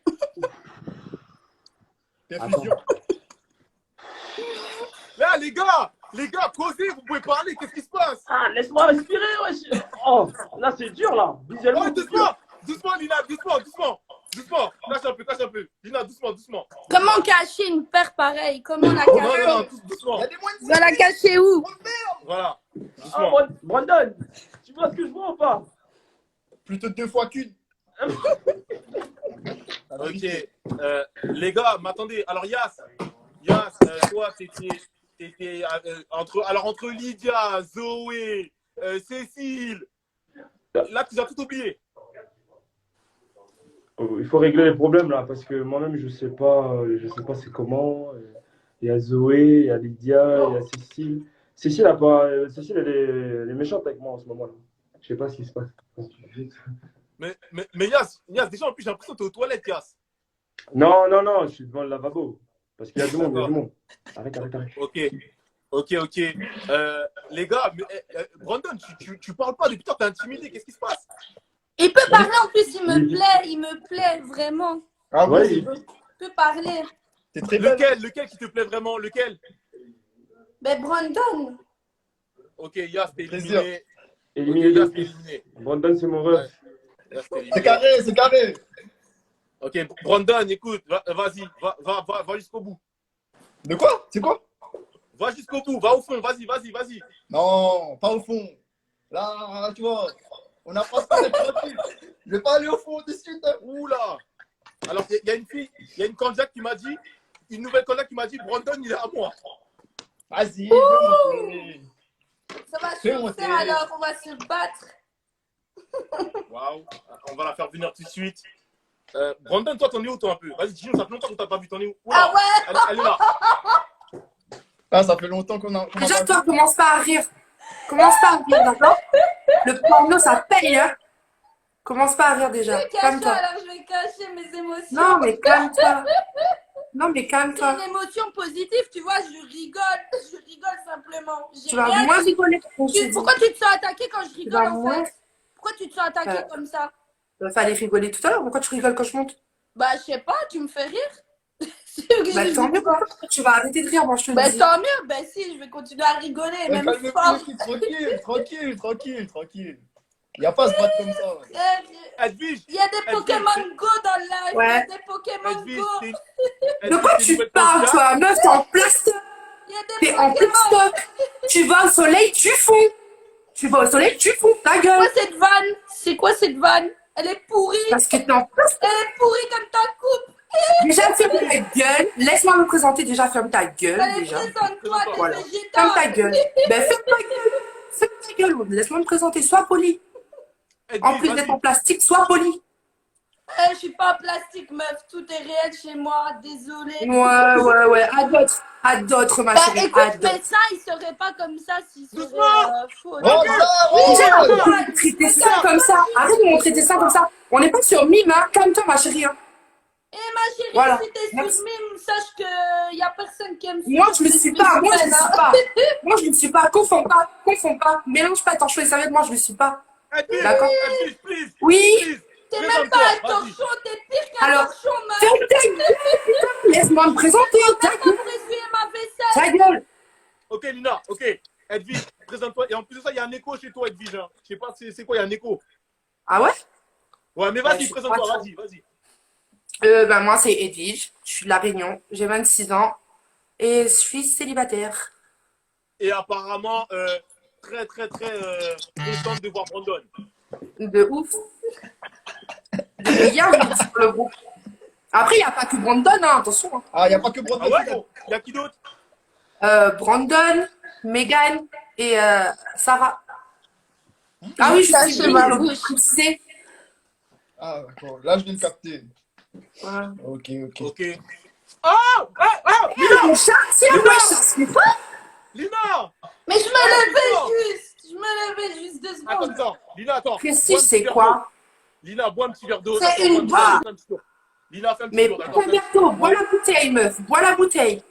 Là, les gars, causez, vous pouvez parler, qu'est-ce qui se passe? Ah, laisse-moi respirer, wesh. Oh, là c'est dur là. Visuellement, doucement, Lina, doucement. Cache un peu. Lina, doucement. Comment cacher une paire pareille? Comment la cacher? Non, doucement. Tu vas la cacher où? Voilà, doucement. Ah, Brandon, tu vois ce que je vois ou pas? Plutôt 2 fois qu'une. Ok, les gars, m'attendez. Alors, Yas, toi, t'étais entre Lydia, Zoé, Cécile. Là, tu as tout oublié. Il faut régler les problèmes là, parce que moi-même je sais pas c'est comment. Il y a Zoé, il y a Lydia, il y a Cécile. Cécile elle est méchante avec moi en ce moment-là. Je sais pas ce qui se passe. Mais Yas, déjà en plus j'ai l'impression que t'es aux toilettes, Yas. Non, je suis devant le lavabo. Parce qu'il y a du monde, Arrête. Ok. Les gars, Brandon, tu parles pas depuis toi, t'es intimidé, qu'est-ce qui se passe? Il peut parler en plus, il me plaît vraiment. Ah ouais, il peut parler. T'es très belle. Lequel qui te plaît vraiment? Lequel? Ben Brandon. Ok, Yas, t'es éliminé. Éliminé. Brandon, c'est mon ref. C'est carré. Ok, Brandon, écoute, vas-y, va jusqu'au bout. De quoi? C'est quoi? Va jusqu'au bout, va au fond, vas-y. Non, pas au fond. Là, tu vois, on n'a pas ça, tranquille. Je vais pas aller au fond de suite. Hein. Oula. Alors, il y a une fille, il y a une candidate qui m'a dit, une nouvelle candidate qui m'a dit, Brandon, il est à moi. Vas-y, fais monter. Ça va Fais chauffer monter. alors, on va se battre. Waouh, on va la faire venir tout de suite. Brandon, toi, t'en es où, toi, un peu? Vas-y, dis-nous, ça fait longtemps qu'on t'a pas vu, t'en es où? Oula, Ah ouais. elle est là. Ah, ça fait longtemps qu'on a. Déjà, toi, commence pas à rire. Commence pas à rire, d'accord? Le porno, ça paye, hein? Commence pas à rire déjà. Je vais cacher, alors je vais cacher mes émotions. Non, mais calme-toi. Non, mais C'est calme-toi. une émotion positive, tu vois, je rigole simplement. Tu vas moins rigoler quand je te dis. Pourquoi tu te sens attaqué quand je rigole vas en moins- fait? Pourquoi tu te sens attaqué comme ça? Fallait rigoler tout à l'heure. Pourquoi tu rigoles quand je monte? Bah, je sais pas, tu me fais rire. C'est ce que Bah, je tant dis. mieux, quoi. Tu vas arrêter de rire, moi, je te le Bah, dis. tant mieux, bah si, je vais continuer à rigoler, même Calme-toi, fort. tranquille. Il n'y a pas à se battre comme ça. Edwige, Il y a des Pokémon Go dans le live. Ouais. Il y a des Pokémon Edwige, Go. De quoi tu parles, toi? Meuf, t'es en plastoc. Il y a des T'es en Pokémon. plastoc. Tu vas au soleil, tu fonds. Tu vas au soleil, tu fonds. Ta C'est gueule. quoi cette vanne? C'est quoi cette vanne? Elle est pourrie. Parce que t'es en plastoc. Elle est pourrie comme ta coupe. Déjà, ferme ta gueule. Laisse-moi me présenter. Déjà, ferme ta gueule. Allez, Déjà. présente-toi, t'es Voilà. végétal. Ferme ta gueule. Ben, ferme ta gueule. Ferme ta gueule. Laisse-moi me présenter. Sois poli. En plus d'être en plastique, sois poli. Je suis pas en plastique, meuf. Tout est réel chez moi. Désolée. Ouais. À d'autres, ma Bah, chérie. écoute, À d'autres. mais ça, il serait pas comme ça s'il serait faux. Déjà, arrête de me traiter ça comme ça. Arrête de me traiter ça comme ça. On n'est pas sur mime, hein. Calme-toi, ma chérie. Hein. Et ma chérie, Voilà. si t'es sur mime, sache qu'il y a personne qui aime ça. Moi, je me suis pas. Moi, je ne suis pas. Confonds pas. Mélange pas torchon et serviette. Moi, je ne suis pas. D'accord? Oui. T'es même pas un torchon, t'es pire qu'un Alors, torchon, meuf. ferme ta gueule, putain. Laisse-moi me présenter. Ta gueule. ma vaisselle. Ta gueule. Ok, Lina, ok. Edwige, présente-toi. Et en plus de ça, il y a un écho chez toi, Edwige. Hein. Je sais pas c'est quoi, il y a un écho. Ah ouais? Ouais, mais Ouais, vas-y, je présente-toi, crois vas-y. Ben, moi, c'est Edwige. Je suis de La Réunion. J'ai 26 ans. Et je suis célibataire. Et apparemment, très contente de voir Brandon. De ouf. Hier, je suis sur le groupe. Après, il n'y a pas que Brandon, hein, attention. Hein. Ah, il n'y a pas que Brandon. Ah ouais? Il y a qui d'autre? Brandon, Megan et Sarah. Ah oui, je suis précisée. Ah, d'accord. Là, je viens de capter. Ouais. Ok. Oh! Lina! Lina! Mais je me levais juste 2 secondes. Attends, Lina, attends. Précis, c'est quoi? Lina, bois un petit verre d'eau. C'est une barre. Lina, fais un petit Mais tour, bois d'accord? un verre d'eau, bois la bouteille, meuf, bois la bouteille.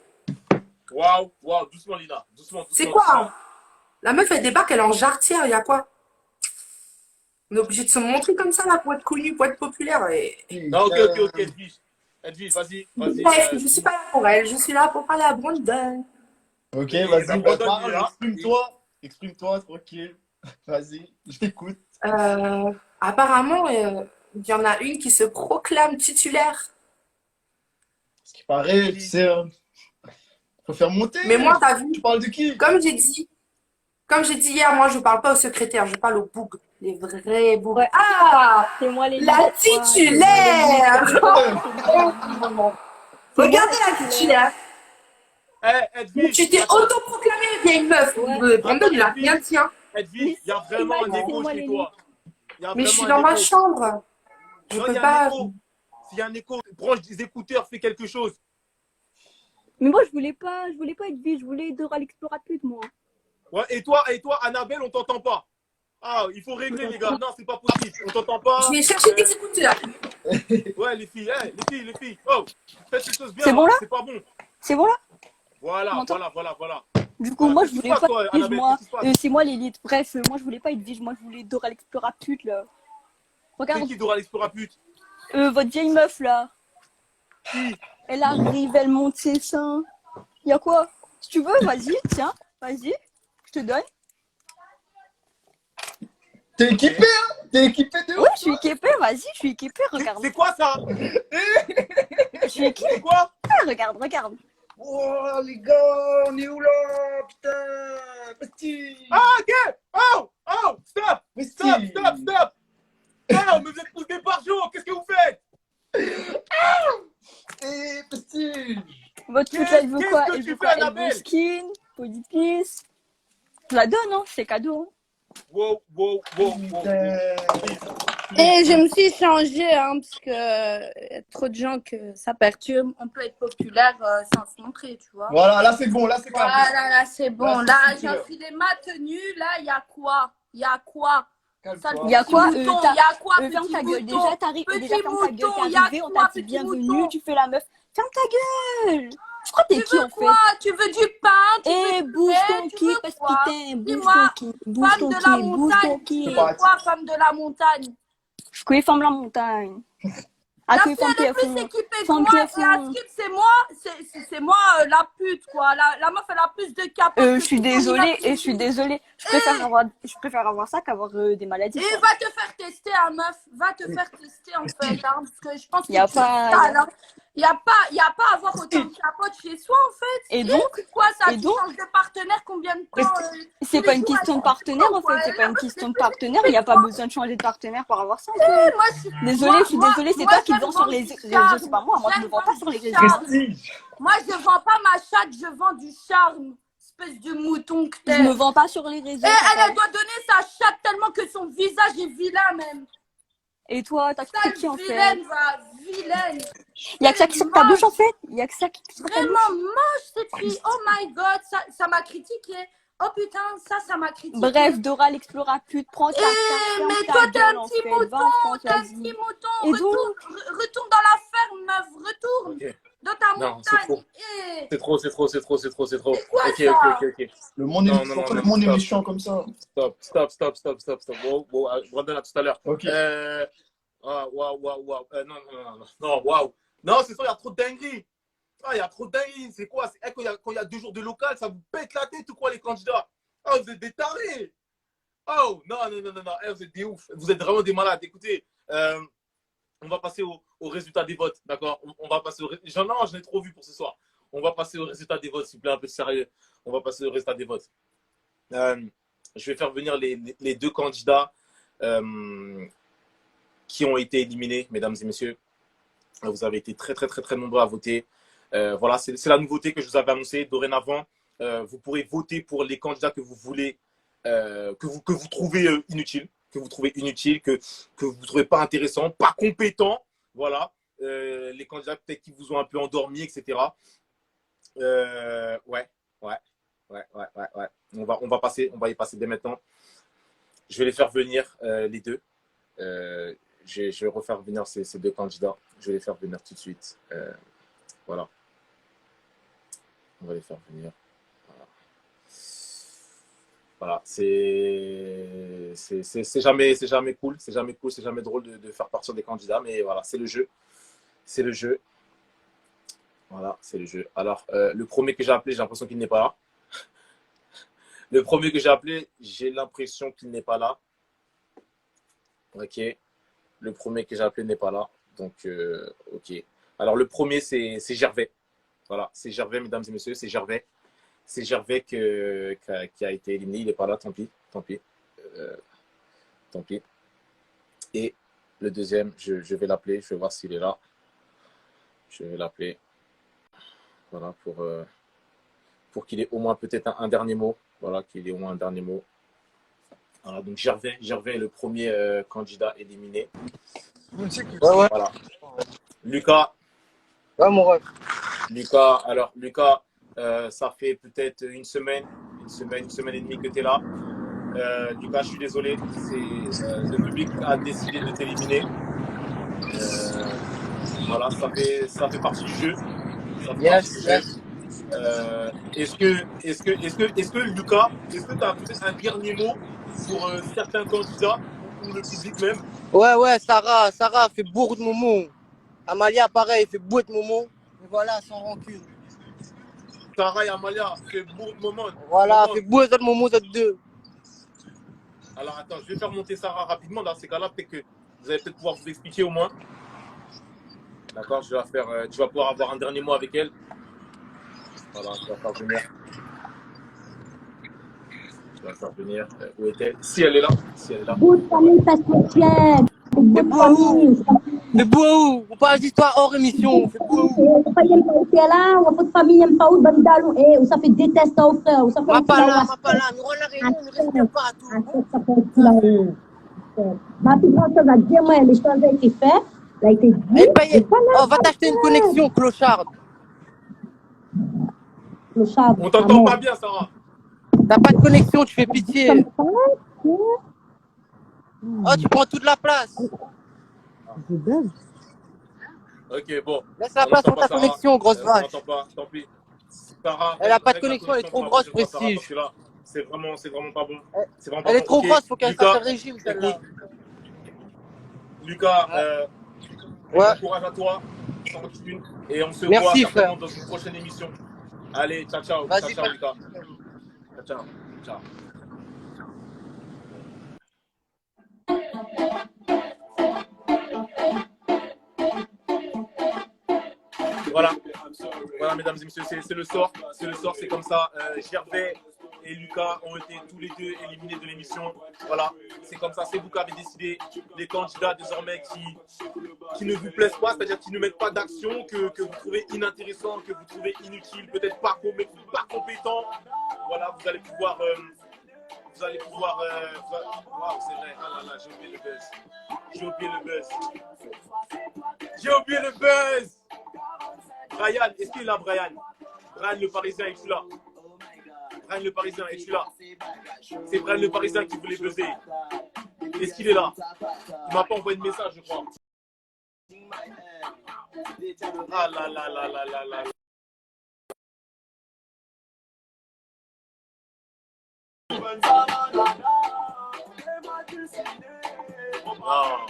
Waouh, doucement, Lina. Doucement. C'est quoi hein? La meuf, elle débarque, elle est en jarretière, il y a quoi? On est obligé de se montrer comme ça, là, pour être connu, pour être populaire. Non, ok, Edwige, vas-y. Bref, je suis pas là pour elle, je suis là pour parler à Brandon. Ok, Et vas-y, Brandon, parle, il est là. exprime-toi, tranquille. Vas-y, je t'écoute. Apparemment, il y en a une qui se proclame titulaire. Ce qui paraît, tu sais, faut faire monter. Mais moi, t'as vu? Tu parles de qui? Comme j'ai dit hier, moi, je parle pas au secrétaire, je parle aux boug. Les vrais boug. Ouais. Ah! C'est moi les La titulaire! Regardez la titulaire. Edwige. Tu t'es autoproclamée vieille meuf. Brandon, il a rien dit, hein. Edwige, il y a vraiment un écho chez toi. Mais je suis dans ma chambre. Je peux pas. S'il y a un écho, branche des écouteurs, fais quelque chose. Mais moi, je voulais pas être vie, je voulais Dora l'exploratrice, moi. Ouais, et toi, Annabelle, on t'entend pas. Ah, il faut régler, les gars. Non, c'est pas possible. On t'entend pas. Je vais chercher des écouteurs. Ouais, les filles. Oh, faites les choses bien. C'est bon là? C'est pas bon. C'est bon là? Voilà. Du coup, moi, je voulais pas toi, être Vige, Annabelle, moi. qu'est-ce qui se passe C'est moi l'élite. Bref, moi, je voulais pas être Vige, moi, je voulais Dora l'exploratrice, là. C'est Regarde, qui Dora l'exploratrice? votre vieille meuf, là. Qui? Elle arrive, elle monte ses seins. Y'a quoi? Si tu veux, vas-y, tiens, vas-y. Je te donne. T'es équipé, hein? T'es équipé de Oui, ouf, je suis équipée, vas-y, je suis équipée, regarde. C'est quoi ça? Je suis équipée, C'est quoi? regarde. Oh, les gars, on est où là? Putain, petit. Ah, ok! Oh! Stop! Petit. Stop! Non, mais vous êtes poussés par jour, qu'est-ce que vous faites? Eh, petit. Votre foot, là, il veut quoi? Qu'est-ce que Il tu veut fais, quoi? Elle veut Annabelle? skin, Podipice. Je la donne, hein, c'est cadeau. Hein. Wow. Et je me suis changée, hein, parce que y a trop de gens que ça perturbe. On peut être populaire sans se montrer, tu vois. Voilà, là c'est bon, là c'est carré. Voilà, là c'est bon. Là, Là, c'est j'ai super. enfilé ma tenue. Là, il y a quoi? Il y a quoi? Ça, le Il y a petit quoi? mouton, il y a quoi, ferme petit ta gueule. mouton? Déjà, t'arrives, déjà, Petit ferme ta gueule, mouton, t'es il y a arrivé, on quoi, t'a dit petit bienvenue, mouton? tu fais la meuf. Ferme ta gueule! Tu crois que t'es Tu qui veux en quoi? fait? Tu veux du pain? Tu Eh, veux du bouge lait? ton Tu qui, veux parce quoi? putain, bouge Dis-moi, ton qui, bouge femme ton de la qui, bouge ton montagne, qui. tu veux quoi, femme de la montagne? Je connais femme la montagne. La Ah, fille, femme elle est plus TF1. équipée que Femme moi, et à TF1. skip, c'est moi la pute, quoi. La meuf, elle a plus de capotes que Je suis tout ton désolée, immeuble et je suis ici. désolée. Je préfère avoir ça qu'avoir des maladies. Et quoi. va te faire tester, hein, meuf. Va te faire tester, en fait, hein, parce que je pense que Y a tu pas- es sale, hein. Y a pas à avoir autant de capotes chez soi, en fait. Et donc c'est quoi ça? Et Tu donc changes de partenaire combien de temps C'est pas une question de partenaire en fait, c'est pas une question de partenaire, il n'y a pas besoin de changer de partenaire pour avoir ça. En fait. Moi, je suis Désolée, je suis désolée, c'est toi qui te vends sur les réseaux, c'est pas moi, moi je ne vends pas sur les réseaux. Moi, je vends pas ma chatte, je vends du charme. Espèce de mouton que t'es. Je me vends pas sur les réseaux. Et elle doit donner sa chatte tellement que son visage est vilain même. Et toi, t'as cru qui en fait? Vilaine, va, vilaine. Il y a que ça qui sort de ta bouche en fait. Il y a que ça qui sort de ta bouche. Vraiment moche cette fille. Oh my god, ça m'a critiqué. Oh putain, ça m'a critiqué. Bref, Dora l'explora pute, prends ta carte, ferme mais ta toi, t'es gueule, un en petit fait. mouton, Va en France, t'es un vas-y. petit mouton. Et Retourne dans la ferme, meuf, retourne. Ok. Dans ta Non, c'est montagne. trop. Eh. C'est trop. quoi, Ok. Le monde est, pourquoi le monde est méchant comme ça? Stop. Wow, Brandon, à tout à l'heure. Ok. Waouh. Non, waouh. Non, c'est ça, il y a trop de dingueries. Ah, il y a trop de dingueries. C'est quoi? Quand il y a 2 jours de local, ça vous pète la tête ou quoi, les candidats? Ah, vous êtes des tarés. Oh, non. Eh, vous êtes des ouf. Vous êtes vraiment des malades. Écoutez, on va passer au résultat des votes, d'accord? On va passer au résultat. Non, je l'ai trop vu pour ce soir. On va passer au résultat des votes, s'il vous plaît, un peu sérieux. On va passer au résultat des votes. Je vais faire venir les 2 candidats qui ont été éliminés, mesdames et messieurs. Vous avez été très nombreux à voter. Voilà, c'est la nouveauté que je vous avais annoncée. Dorénavant, vous pourrez voter pour les candidats que vous voulez, que vous trouvez inutiles, que vous trouvez pas intéressants, pas compétents. Voilà, les candidats peut-être qui vous ont un peu endormi, etc. Ouais. On va y passer dès maintenant. Je vais les faire venir les 2. Je vais refaire venir ces 2 candidats. Je vais les faire venir tout de suite. Voilà. On va les faire venir. Voilà. C'est jamais cool. C'est jamais drôle de faire partir des candidats. Mais voilà, c'est le jeu. Voilà, c'est le jeu. Alors, le premier que j'ai appelé, j'ai l'impression qu'il n'est pas là. Le premier que j'ai appelé, j'ai l'impression qu'il n'est pas là. Ok. Le premier que j'ai appelé n'est pas là. Donc, ok. Alors, le premier, c'est Gervais. Voilà, c'est Gervais, mesdames et messieurs, c'est Gervais. C'est Gervais qui a été éliminé. Il n'est pas là, tant pis. Tant pis. Et le deuxième, je vais l'appeler. Je vais voir s'il est là. Je vais l'appeler. Voilà, pour qu'il ait au moins peut-être un dernier mot. Voilà, qu'il ait au moins un dernier mot. Voilà, donc Gervais est le premier candidat éliminé. Ouais. Voilà. Lucas. Ouais, mon rêve. Lucas, ça fait peut-être une semaine et demie que tu es là. Lucas, je suis désolé. Le public a décidé de t'éliminer. Voilà, ça fait partie du jeu. Yes. Est-ce que Lucas, est-ce que tu as peut-être un dernier mot pour certains candidats ou le public même? Ouais, Sarah fait beaucoup de moments. Amalia, pareil, fait beaucoup de moments. Et voilà, sans rancune. Sarah et Amalia fait beaucoup de moments. Voilà, fait beaucoup de moments, autres 2. Alors attends, je vais faire monter Sarah rapidement. Dans ces cas-là, peut-être que vous allez peut-être pouvoir vous expliquer au moins. D'accord, je vais la faire. Tu vas pouvoir avoir un dernier mot avec elle. Voilà, je vais la faire venir. Je vais la faire venir. Où est-elle? Si elle est là. Si elle est là. C'est beau où? On parle d'histoire hors émission. C'est beau où? Ma pas là, nous on la réunion, on ne respire pas tout. Ma plus grande chose à dire, moi, les choses ont été faites, ça a été dit. Oh, va t'acheter une connexion, clochard. On t'entend pas bien, Sarah. T'as pas de connexion, tu fais pitié. Oh, tu prends toute la place. Ok, bon. Laisse la place pour ta connexion, grosse vache. On t'entend pas, tant pis. Sarah, elle a pas de connexion, elle est trop grosse, Prestige. C'est vraiment pas bon. Elle est trop grosse, faut qu'elle fasse le régime, celle-là. Lucas, bon courage à toi. Et on se voit certainement dans une prochaine émission. Allez, ciao, ciao. Vas-y, ciao, Lucas. Ciao, ciao. Voilà, mesdames et messieurs, c'est le sort. C'est le sort, c'est comme ça. Gervais et Lucas ont été tous les deux éliminés de l'émission. Voilà, c'est comme ça. C'est vous qui avez décidé. Les candidats désormais qui ne vous plaisent pas, c'est-à-dire qui ne mettent pas d'action, que vous trouvez inintéressant, que vous trouvez inutile, peut-être pas compétent. Voilà, vous allez pouvoir. Waouh, c'est vrai. Ah là là, j'ai oublié le buzz. Brian, est-ce qu'il est là, Brian? Brian le Parisien, es-tu là? Brian le Parisien, es-tu là? C'est Brian le Parisien qui voulait buzzer. Est-ce qu'il est là? Il m'a pas envoyé de message, je crois. Ah là là là là là là. Ah,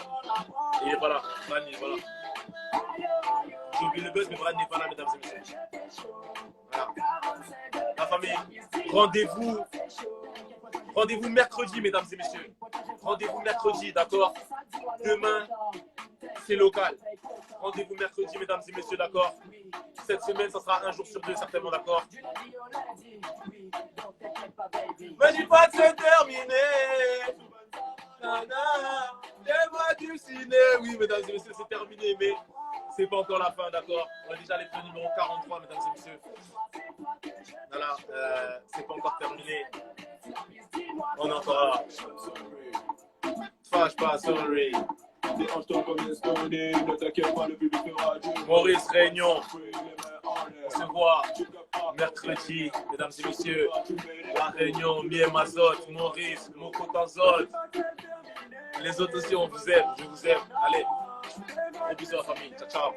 il est pas là. Brian, il est pas là. J'ai oublié le buzz, mais Brad n'est pas là, mesdames et messieurs. Voilà. La famille, rendez-vous mercredi, mesdames et messieurs. Rendez-vous mercredi, d'accord? Demain, c'est local. Rendez-vous mercredi, mesdames et messieurs, d'accord? Cette semaine, ça sera un jour sur deux, certainement, d'accord? Me dis pas que c'est terminé. J'aimerais du ciné. Oui, mesdames et messieurs, c'est terminé, mais c'est pas encore la fin, d'accord? On a déjà l'épisode numéro 43, mesdames et messieurs. Voilà, c'est pas encore terminé. On est encore là. Fâche pas, sorry. Maurice Réunion. On se voit mercredi, mesdames et messieurs. La Réunion, Mie Mazot, Maurice, Moko Tanzot. Les autres aussi, on vous aime, je vous aime. Allez, gros bisous à la famille. Ciao, ciao.